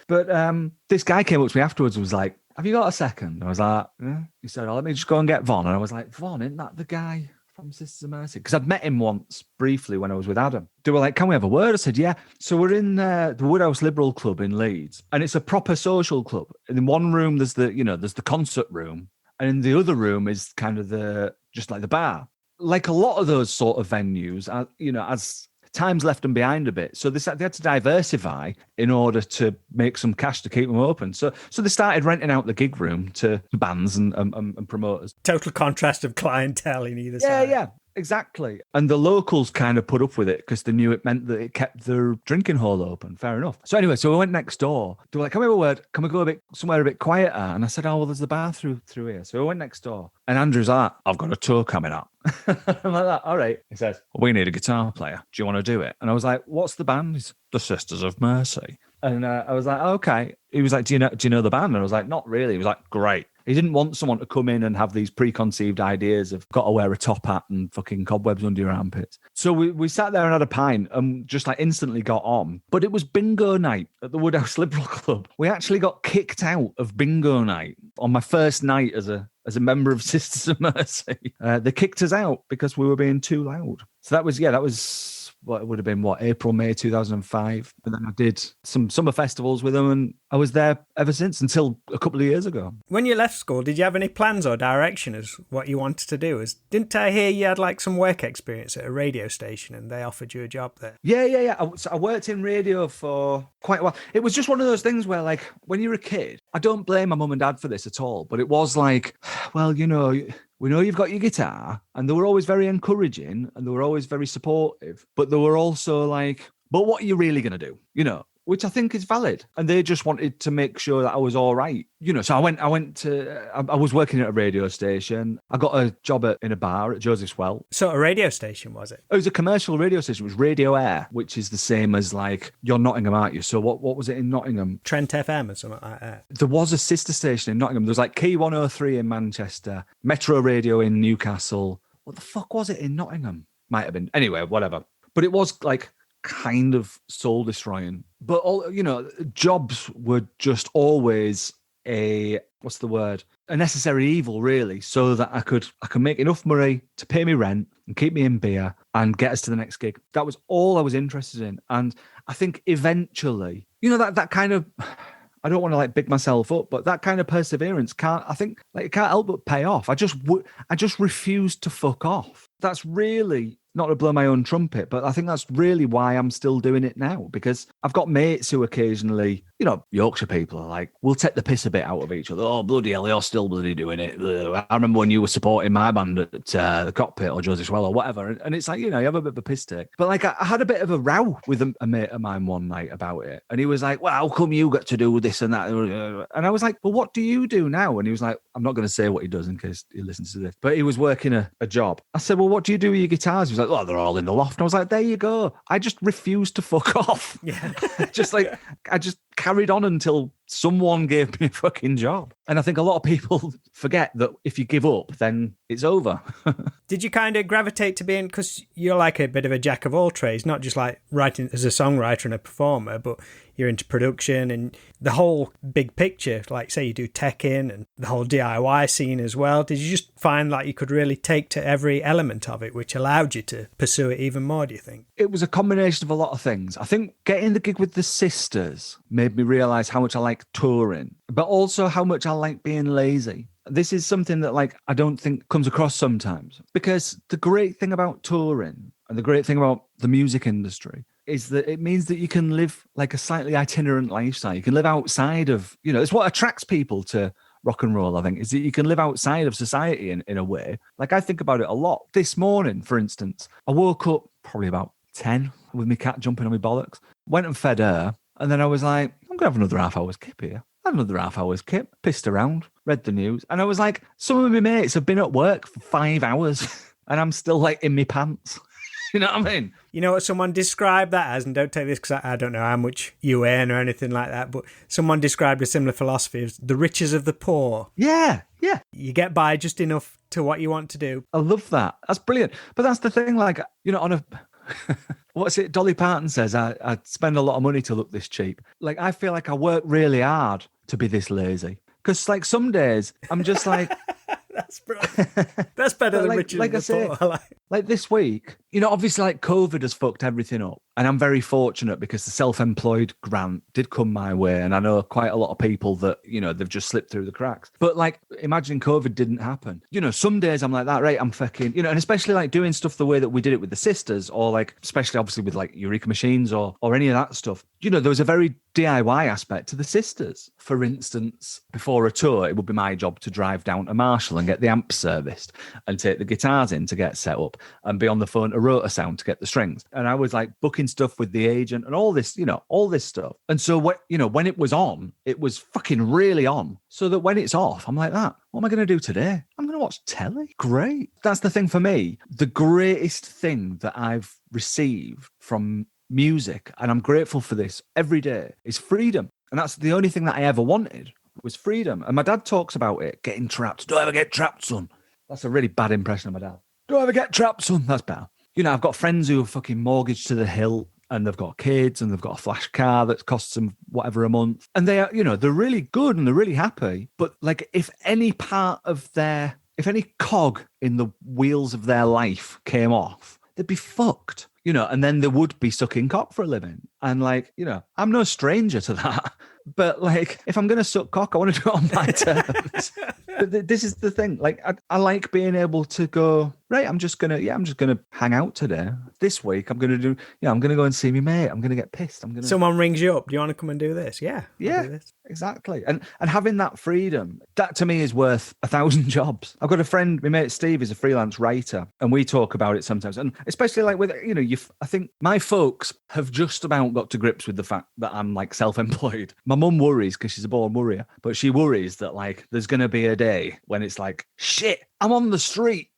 But this guy came up to me afterwards and was like, have you got a second? I was like, yeah. He said, oh, let me just go and get Von. And I was like, Von, isn't that the guy from Sisters of Mercy? Because I'd met him once briefly when I was with Adam. They were like, can we have a word? I said, yeah. So we're in the Woodhouse Liberal Club in Leeds, and it's a proper social club. And in one room, there's the concert room, and in the other room is kind of just like the bar. Like a lot of those sort of venues, you know, as time's left them behind a bit. So they had to diversify in order to make some cash to keep them open. So they started renting out the gig room to bands and promoters. Total contrast of clientele in either side. Yeah, exactly. And the locals kind of put up with it because they knew it meant that it kept their drinking hall open. Fair enough. So anyway, so we went next door. They were like, can we have a word? Can we go somewhere a bit quieter? And I said, oh, well, there's the bar through here. So we went next door. And Andrew's like, I've got a tour coming up. I'm like that. All right. He says, well, we need a guitar player. Do you want to do it? And I was like, what's the band? He's the Sisters of Mercy. And I was like, okay. He was like, do you know the band? And I was like, not really. He was like, great. He didn't want someone to come in and have these preconceived ideas of got to wear a top hat and fucking cobwebs under your armpits. So we sat there and had a pint and just like instantly got on. But it was bingo night at the Woodhouse Liberal Club. We actually got kicked out of bingo night on my first night as a member of Sisters of Mercy. They kicked us out because we were being too loud. So that was what it would have been, April, May 2005. And then I did some summer festivals with them, and I was there ever since until a couple of years ago. When you left school, did you have any plans or direction as what you wanted to do? Didn't I hear you had like some work experience at a radio station and they offered you a job there? Yeah. I worked in radio for quite a while. It was just one of those things where, like, when you're a kid, I don't blame my mum and dad for this at all, but it was like, well, you know, we know you've got your guitar, and they were always very encouraging and they were always very supportive, but they were also like, but what are you really going to do? You know, which I think is valid. And they just wanted to make sure that I was all right. You know, so I was working at a radio station. I got a job in a bar at Joseph's Well. So a radio station, was it? It was a commercial radio station. It was Radio Air, which is the same as like, you're Nottingham, aren't you? So what was it in Nottingham? Trent FM or something like that. There was a sister station in Nottingham. There was like Key 103 in Manchester, Metro Radio in Newcastle. What the fuck was it in Nottingham? Might have been. Anyway, whatever. But it was like kind of soul destroying. But all, you know, jobs were just always a necessary evil, really, so that I could make enough money to pay me rent and keep me in beer and get us to the next gig. That was all I was interested in. And I think eventually, you know, that kind of, I don't want to like big myself up, but that kind of perseverance it can't help but pay off. I just refused to fuck off. That's really, not to blow my own trumpet, but I think that's really why I'm still doing it now, because I've got mates who occasionally, you know, Yorkshire people are like, we'll take the piss a bit out of each other. Oh, bloody hell, you're still bloody doing it. I remember when you were supporting my band at the Cockpit or Joseph's Well or whatever. And it's like, you know, you have a bit of a piss take. But like, I had a bit of a row with a mate of mine one night about it. And he was like, well, how come you get to do this and that? And I was like, well, what do you do now? And he was like, I'm not going to say what he does in case he listens to this. But he was working a job. I said, well, what do you do with your guitars? He was like, oh, they're all in the loft. And I was like, there you go. I just refused to fuck off. Yeah. Just like, I just carried on until someone gave me a fucking job. And I think a lot of people forget that if you give up, then it's over. Did you kind of gravitate to being, because you're like a bit of a jack of all trades, not just like writing as a songwriter and a performer, but you're into production and the whole big picture, like say you do tech-in and the whole DIY scene as well. Did you just find like you could really take to every element of it, which allowed you to pursue it even more, do you think? It was a combination of a lot of things. I think getting the gig with the sisters made me realise how much I like touring, but also how much I like being lazy. This is something that like I don't think comes across sometimes, because the great thing about touring and the great thing about the music industry is that it means that you can live like a slightly itinerant lifestyle. You can live outside of, it's what attracts people to rock and roll, I think, is that you can live outside of society in a way. Like I think about it a lot. This morning, for instance, I woke up probably about 10 with my cat jumping on my bollocks, went and fed her, and then I was like, I'm going to have another half hour's kip here. I had another half hour's kip, pissed around, read the news, and I was like, some of my mates have been at work for 5 hours and I'm still like in my pants. You know what I mean? You know what someone described that as, and don't take this because I don't know how much you earn or anything like that, but someone described a similar philosophy as the riches of the poor. Yeah. You get by just enough to what you want to do. I love that. That's brilliant. But that's the thing, like, on a... What's it? Dolly Parton says, I spend a lot of money to look this cheap. Like, I feel like I work really hard to be this lazy. Because, like, some days I'm just like... That's brilliant. That's better than riches of the poor. Like this week, obviously like COVID has fucked everything up. And I'm very fortunate because the self-employed grant did come my way. And I know quite a lot of people that, they've just slipped through the cracks. But like, imagine COVID didn't happen. Some days I'm like that, right? I'm fucking, and especially like doing stuff the way that we did it with the sisters, or like, especially obviously with like Eureka Machines or any of that stuff. There was a very DIY aspect to the sisters. For instance, before a tour, it would be my job to drive down to Marshall and get the amps serviced and take the guitars in to get set up and be on the phone to Rotor Sound to get the strings. And I was like booking stuff with the agent and all this, all this stuff. And so what, when it was on, it was fucking really on. So that when it's off, I'm like that. What am I going to do today? I'm going to watch telly. Great. That's the thing for me. The greatest thing that I've received from music, and I'm grateful for this every day, is freedom. And that's the only thing that I ever wanted was freedom. And my dad talks about it, getting trapped. Don't ever get trapped, son. That's a really bad impression of my dad. Don't ever get trapped, son. That's better. I've got friends who are fucking mortgaged to the hilt and they've got kids and they've got a flash car that costs them whatever a month. And they are, they're really good and they're really happy. But like if any cog in the wheels of their life came off, they'd be fucked. And then they would be sucking cock for a living. And like, I'm no stranger to that. But like, if I'm going to suck cock, I want to do it on my terms. But this is the thing. Like, I like being able to go, right, I'm just going to hang out today. This week, I'm going to go and see me mate. I'm going to get pissed. Someone rings you up. Do you want to come and do this? Yeah. Yeah, exactly. And having that freedom, that to me is worth 1,000 jobs. I've got a friend, my mate Steve is a freelance writer, and we talk about it sometimes. And especially like with, I think my folks have just about got to grips with the fact that I'm like self-employed. My mum worries because she's a born worrier, but she worries that like there's going to be a day when it's like, shit, I'm on the street.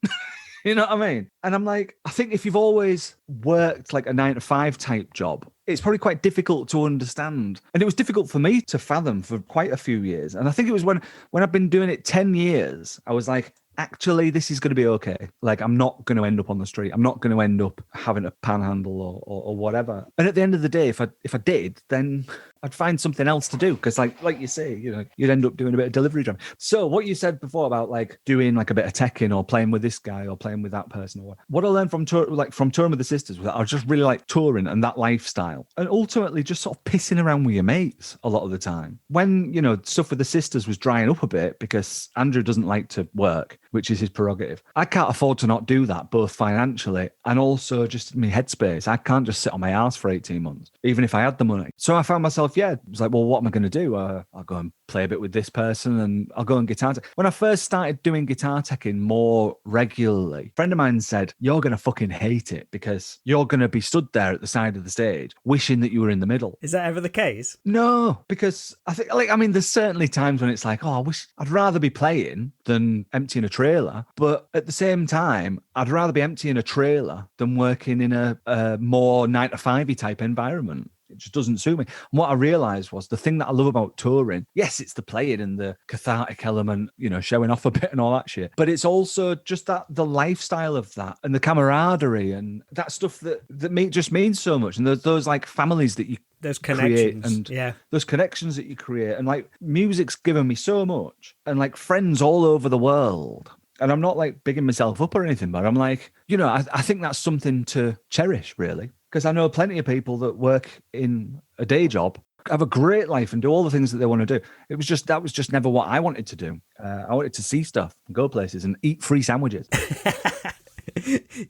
You know what I mean? And I'm like, I think if you've always worked like a 9-to-5 type job, it's probably quite difficult to understand. And it was difficult for me to fathom for quite a few years. And I think it was when I've been doing it 10 years, I was like, actually, this is going to be okay. Like, I'm not going to end up on the street. I'm not going to end up having a panhandle or whatever. And at the end of the day, if I did, then I'd find something else to do. Because like you say, you'd end up doing a bit of delivery driving. So what you said before about like doing like a bit of teching or playing with this guy or playing with that person or what I learned from touring with the sisters was that I just really like touring and that lifestyle. And ultimately just sort of pissing around with your mates a lot of the time. When, stuff with the sisters was drying up a bit because Andrew doesn't like to work, which is his prerogative. I can't afford to not do that, both financially and also just in my headspace. I can't just sit on my ass for 18 months, even if I had the money. So I found myself, it was like, well, what am I going to do? I'll go and play a bit with this person and I'll go and guitar tech. When I first started doing guitar teching more regularly, a friend of mine said, you're going to fucking hate it because you're going to be stood there at the side of the stage wishing that you were in the middle. Is that ever the case? No, because I think, there's certainly times when it's like, I wish I'd rather be playing than emptying a trailer. But at the same time, I'd rather be emptying a trailer than working in a more 9-to-5 type environment. It just doesn't suit me. And what I realized was the thing that I love about touring, yes, it's the playing and the cathartic element, showing off a bit and all that shit. But it's also just that the lifestyle of that and the camaraderie and that stuff that just means so much. And those like families that you those connections and those connections that you create. And like music's given me so much and like friends all over the world. And I'm not like bigging myself up or anything, but I'm like, I think that's something to cherish, really. Because I know plenty of people that work in a day job, have a great life and do all the things that they want to do. That was just never what I wanted to do. I wanted to see stuff and go places and eat free sandwiches.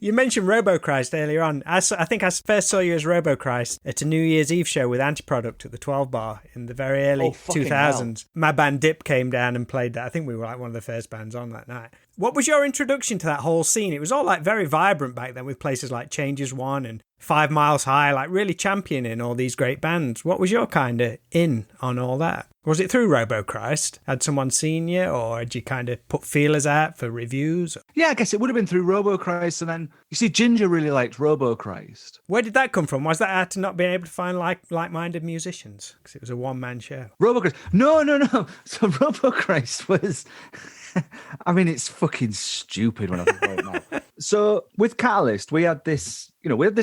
You mentioned Robochrist earlier on. I think I first saw you as Robochrist at a New Year's Eve show with Antiproduct at the 12 Bar in the very early 2000s. Hell. My band Dip came down and played that. I think we were like one of the first bands on that night. What was your introduction to that whole scene? It was all like very vibrant back then with places like Changes One and 5 Miles High, like really championing all these great bands. What was your kind of in on all that? Was it through Robochrist? Had someone seen you, or had you kind of put feelers out for reviews? Yeah, I guess it would have been through Robochrist. And then, you see, Ginger really liked Robochrist. Where did that come from? Was that out to not being able to find like-minded musicians? Because it was a one-man show. Robochrist. No. So Robochrist was... I mean, it's fucking stupid when I think about it now. So with Catalyst, we had this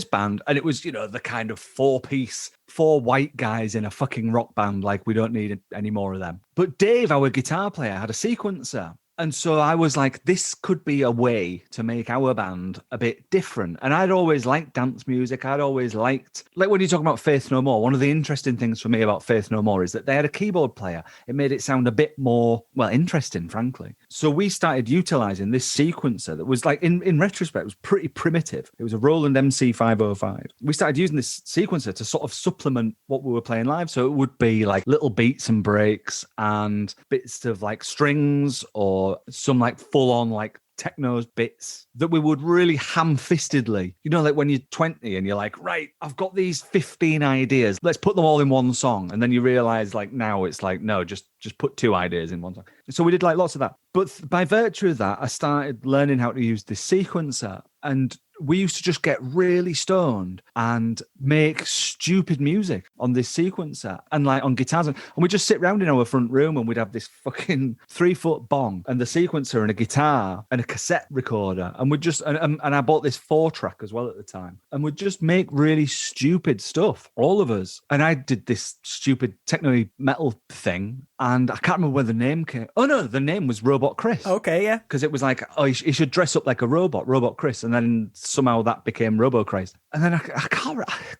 band, and it was, the kind of 4-piece, 4 white guys in a fucking rock band. Like, we don't need any more of them. But Dave, our guitar player, had a sequencer. And so I was like, this could be a way to make our band a bit different. And I'd always liked dance music. I'd always liked, like when you talk about Faith No More, one of the interesting things for me about Faith No More is that they had a keyboard player. It made it sound a bit more, interesting, frankly. So we started utilizing this sequencer that was like, in retrospect, it was pretty primitive. It was a Roland MC505. We started using this sequencer to sort of supplement what we were playing live. So it would be like little beats and breaks and bits of like strings or some like full on like techno bits that we would really ham-fistedly, like when you're 20 and you're like, right, I've got these 15 ideas, let's put them all in one song. And then you realize like now it's like, no, just put 2 ideas in one song. So we did like lots of that. But by virtue of that, I started learning how to use this sequencer, and we used to just get really stoned and make stupid music on this sequencer and like on guitars. And we'd just sit around in our front room and we'd have this fucking 3-foot bong and the sequencer and a guitar and a cassette recorder. And we'd just, and I bought this 4-track as well at the time. And we'd just make really stupid stuff, all of us. And I did this stupid techno metal thing. And I can't remember where the name came. Oh no, the name was Robochrist. Okay, yeah. Because it was like, oh, he should dress up like a robot, Robochrist. And then somehow that became Robochrist. And then I can't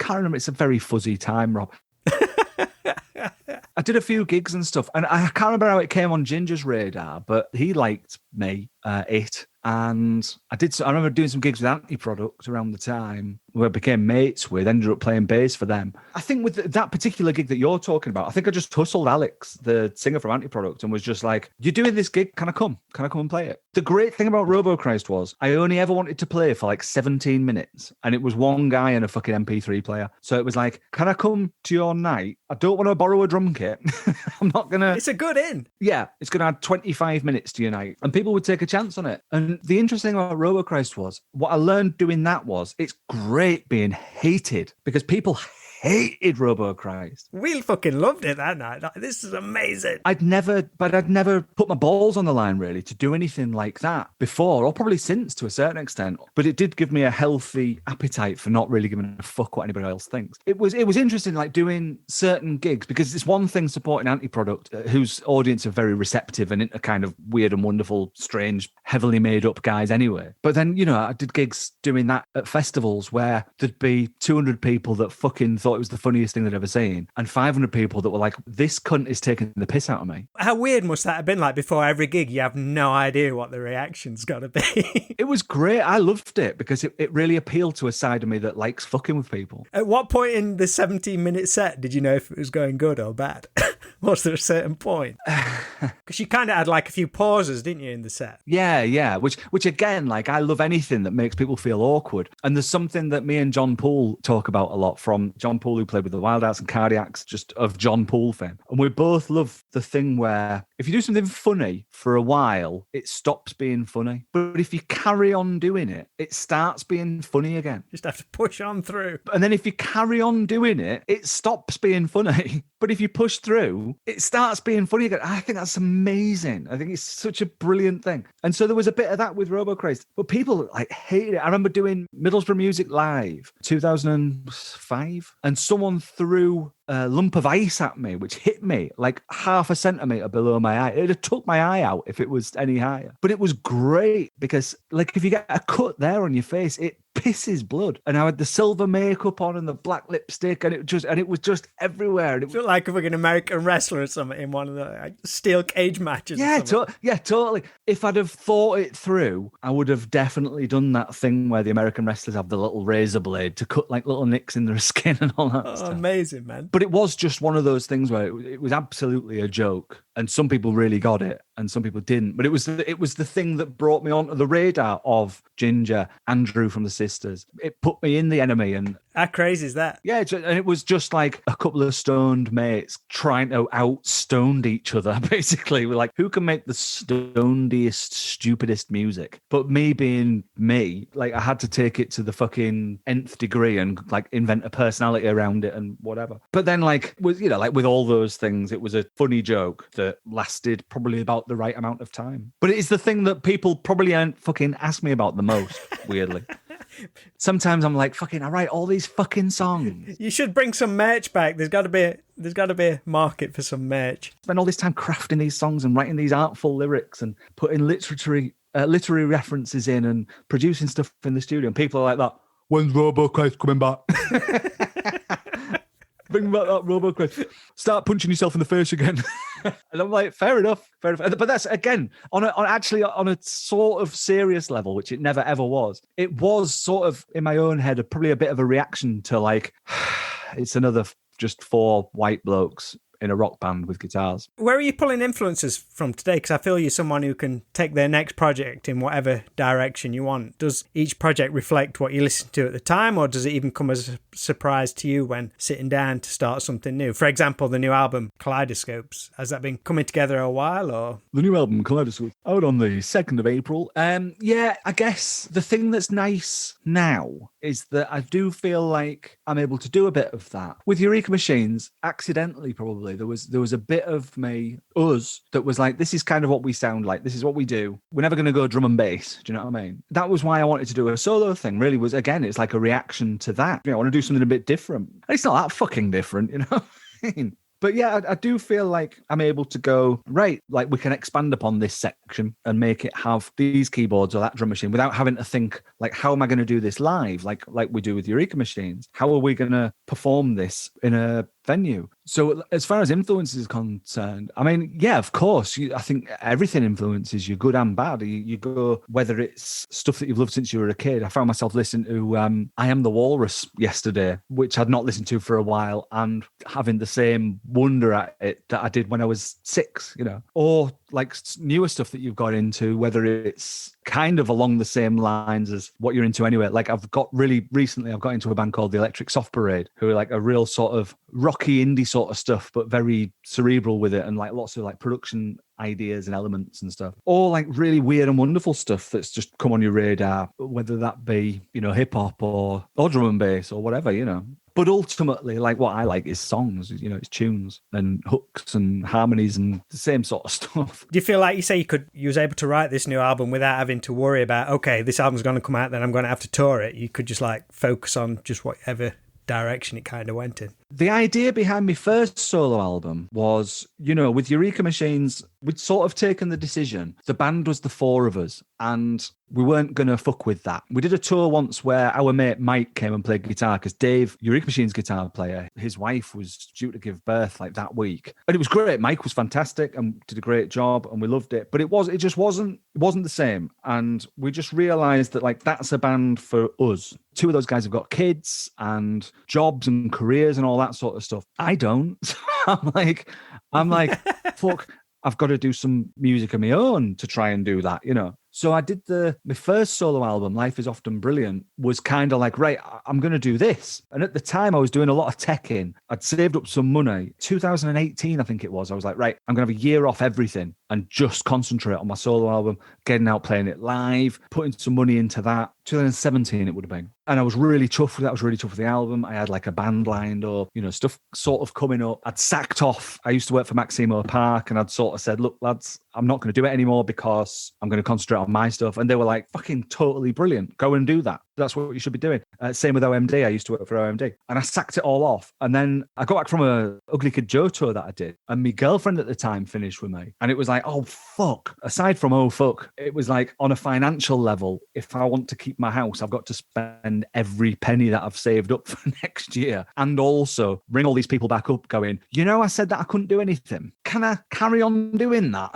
remember. It's a very fuzzy time, Rob. I did a few gigs and stuff, and I can't remember how it came on Ginger's radar, but he liked me, and I remember doing some gigs with Antiproduct around the time where I became mates with, ended up playing bass for them. I think with that particular gig that you're talking about, I think I just hustled Alex, the singer from Antiproduct, and was just like, you're doing this gig, can I come and play it? The great thing about Robochrist was I only ever wanted to play for like 17 minutes, and it was one guy and a fucking MP3 player. So it was like, can I come to your night? I don't want to borrow a drum kit. I'm not going to... It's a good in. Yeah, it's going to add 25 minutes to your night. And people would take a chance on it. And the interesting thing about Robochrist was, what I learned doing that was, it's great being hated because people hated Robochrist. We fucking loved it that night. This is amazing. I'd never put my balls on the line really to do anything like that before, or probably since to a certain extent. But it did give me a healthy appetite for not really giving a fuck what anybody else thinks. It was interesting, like doing certain gigs, because it's one thing supporting Antiproduct, whose audience are very receptive and into kind of weird and wonderful, strange, heavily made up guys anyway. But then, I did gigs doing that at festivals where there'd be 200 people that fucking thought it was the funniest thing they'd ever seen, and 500 people that were like, this cunt is taking the piss out of me. How weird must that have been? Like, before every gig, you have no idea what the reaction's got to be. It was great. I loved it because it really appealed to a side of me that likes fucking with people. At what point in the 17-minute set did you know if it was going good or bad? Was there a certain point? Because you kind of had like a few pauses, didn't you, in the set? Yeah. Which again, like I love anything that makes people feel awkward. And there's something that me and John Poole talk about a lot, from John Poole, who played with the Wildhearts and Cardiacs, just of John Poole fame. And we both love the thing where if you do something funny for a while, it stops being funny. But if you carry on doing it, it starts being funny again. Just have to push on through. And then if you carry on doing it, it stops being funny. But if you push through, it starts being funny again. I think that's amazing. I think it's such a brilliant thing. And so there was a bit of that with Robochrist, but people like hated it. I remember doing Middlesbrough Music Live 2005, and someone threw a lump of ice at me, which hit me like half a centimetre below my eye. It'd have took my eye out if it was any higher. But it was great because, like, if you get a cut there on your face, it pisses blood. And I had the silver makeup on and the black lipstick, and it was just everywhere. And it felt like a fucking American wrestler or something in one of the like, steel cage matches. Yeah, totally. If I'd have thought it through, I would have definitely done that thing where the American wrestlers have the little razor blade to cut like little nicks in their skin and all that stuff. Amazing, man. But it was just one of those things where it was absolutely a joke, and some people really got it and some people didn't. But it was the thing that brought me onto the radar of Ginger, Andrew from the Sisters. It put me in the Enemy. And how crazy is that? Yeah, and it was just like a couple of stoned mates trying to out-stoned each other, basically. We're like, who can make the stonediest, stupidest music? But me being me, like I had to take it to the fucking nth degree and like invent a personality around it and whatever. But then like with all those things, it was a funny joke that lasted probably about the right amount of time. But it is the thing that people probably aren't fucking ask me about the most, weirdly. Sometimes I'm like, fucking, I write all these fucking songs. You should bring some merch back. There's got to be a market for some merch. Spend all this time crafting these songs and writing these artful lyrics and putting literary references in and producing stuff in the studio. And people are like that. When's Robochrist coming back? Bring back that Robochrist. Start punching yourself in the face again. And I'm like, fair enough. But that's, again, on a sort of serious level, which it never ever was. It was sort of, in my own head, probably a bit of a reaction to like, it's another just four white blokes in a rock band with guitars. Where are you pulling influences from today? Because I feel you're someone who can take their next project in whatever direction you want. Does each project reflect what you listened to at the time, or does it even come as a surprise to you when sitting down to start something new? For example, the new album Kaleidoscopes, has that been coming together a while? Or the new album Kaleidoscopes out on the 2nd of April. Yeah, I guess the thing that's nice now is that I do feel like I'm able to do a bit of that with Eureka Machines. Accidentally, probably there was a bit of us that was like, this is kind of what we sound like, this is what we do, we're never going to go drum and bass. Do you know what I mean? That was why I wanted to do a solo thing. Really was, again, it's like a reaction to that. I want to do something a bit different, and it's not that fucking different, you know. But yeah, I do feel like I'm able to go, right, like we can expand upon this section and make it have these keyboards or that drum machine without having to think, like, how am I going to do this live? Like we do with Eureka Machines. How are we going to perform this in a venue? So as far as influence is concerned, I mean, yeah, of course, I think everything influences you, good and bad. You go, whether it's stuff that you've loved since you were a kid. I found myself listening to I Am the Walrus yesterday, which I'd not listened to for a while, and having the same wonder at it that I did when I was 6, you know. Or like newer stuff that you've got into, whether it's kind of along the same lines as what you're into anyway. Like I've got into a band called the Electric Soft Parade, who are like a real sort of rocky indie sort of stuff, but very cerebral with it, and like lots of like production ideas and elements and stuff. Or like really weird and wonderful stuff that's just come on your radar, whether that be, you know, hip hop or drum and bass or whatever, you know. But ultimately, like what I like is songs, you know, it's tunes and hooks and harmonies and the same sort of stuff. Do you feel like you was able to write this new album without having to worry about, okay, this album's going to come out, then I'm going to have to tour it? You could just like focus on just whatever direction it kind of went in. The idea behind my first solo album was, you know, with Eureka Machines, we'd sort of taken the decision. The band was the 4 of us, and we weren't going to fuck with that. We did a tour once where our mate Mike came and played guitar, because Dave, Eureka Machines guitar player, his wife was due to give birth like that week. And it was great. Mike was fantastic and did a great job, and we loved it. But it just wasn't the same. And we just realized that like that's a band for us. 2 of those guys have got kids and jobs and careers and all that sort of stuff. I don't. I'm like, fuck. I've got to do some music of my own to try and do that, you know. So I did my first solo album, Life is Often Brilliant, was kind of like, right, I'm going to do this. And at the time I was doing a lot of teching. I'd saved up some money. 2018, I think it was. I was like, right, I'm going to have a year off everything and just concentrate on my solo album, getting out, playing it live, putting some money into that. 2017 it would have been. And I was really tough with that. I was really tough with the album. I had like a band lined up, you know, stuff sort of coming up. I'd sacked off. I used to work for Maximo Park and I'd sort of said, look, lads, I'm not going to do it anymore because I'm going to concentrate on my stuff. And they were like, fucking totally brilliant. Go and do that. That's what you should be doing. Same with OMD. I used to work for OMD and I sacked it all off. And then I got back from a Ugly Kid Joe tour that I did. And my girlfriend at the time finished with me. And it was like, oh, fuck. Aside from, oh, fuck, it was like on a financial level, if I want to keep my house, I've got to spend every penny that I've saved up for next year. And also bring all these people back up going, you know, I said that I couldn't do anything. Can I carry on doing that?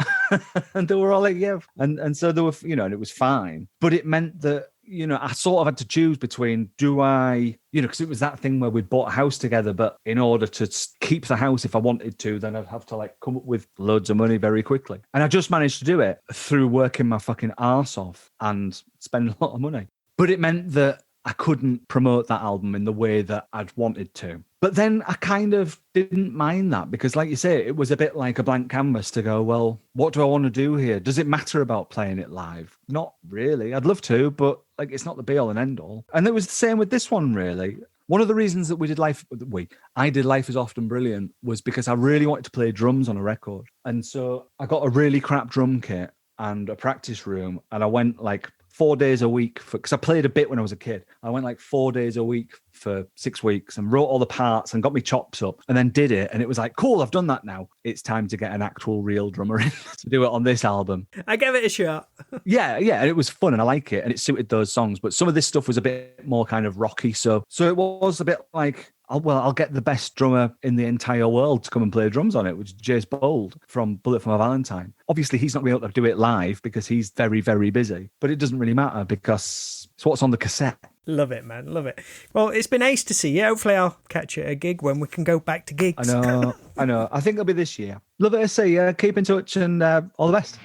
And they were all like, yeah. And so they were, you know, and it was fine. But it meant that, you know, I sort of had to choose between do I, you know, because it was that thing where we'd bought a house together, but in order to keep the house, if I wanted to, then I'd have to like come up with loads of money very quickly. And I just managed to do it through working my fucking arse off and spending a lot of money. But it meant that I couldn't promote that album in the way that I'd wanted to. But then I kind of didn't mind that because, like you say, it was a bit like a blank canvas to go, well, what do I want to do here? Does it matter about playing it live? Not really. I'd love to, but like it's not the be all and end all. And it was the same with this one, really. One of the reasons that I did Life is Often Brilliant was because I really wanted to play drums on a record. And so I got a really crap drum kit and a practice room, and I went like 4 days a week because I played a bit when I was a kid. I went like 4 days a week for 6 weeks and wrote all the parts and got me chops up and then did it. And it was like, cool, I've done that now. It's time to get an actual real drummer in to do it on this album. I gave it a shot. Yeah. And it was fun and I like it and it suited those songs. But some of this stuff was a bit more kind of rocky. So it was a bit like, I'll get the best drummer in the entire world to come and play drums on it, which is Jace Bold from Bullet for My Valentine. Obviously, he's not going to be able to do it live because he's very, very busy. But it doesn't really matter because it's what's on the cassette. Love it, man. Love it. Well, it's been ace to see you. Hopefully, I'll catch you at a gig when we can go back to gigs. I know. I think it'll be this year. Love it to see you. Keep in touch and all the best.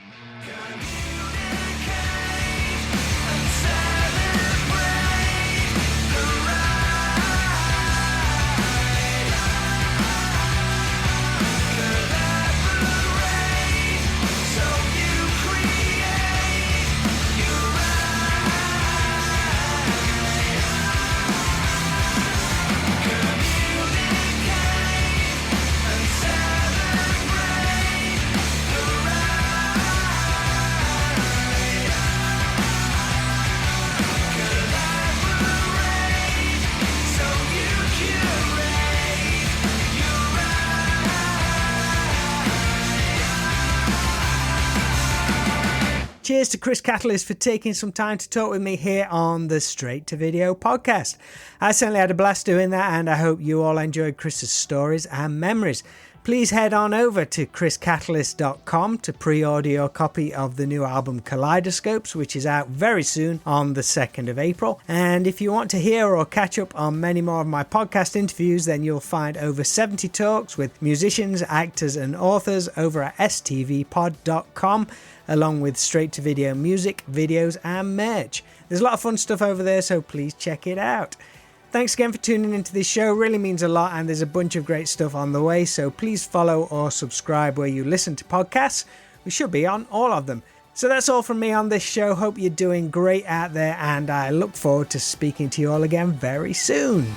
Cheers to Chris Catalyst for taking some time to talk with me here on the Straight to Video podcast. I certainly had a blast doing that, and I hope you all enjoyed Chris's stories and memories. Please head on over to chriscatalyst.com to pre-order your copy of the new album Kaleidoscopes, which is out very soon on the 2nd of April. And if you want to hear or catch up on many more of my podcast interviews, then you'll find over 70 talks with musicians, actors and authors over at stvpod.com, along with straight-to-video music, videos and merch. There's a lot of fun stuff over there, so please check it out. Thanks again for tuning into this show. It really means a lot, and there's a bunch of great stuff on the way, so please follow or subscribe where you listen to podcasts. We should be on all of them. So that's all from me on this show. Hope you're doing great out there, and I look forward to speaking to you all again very soon.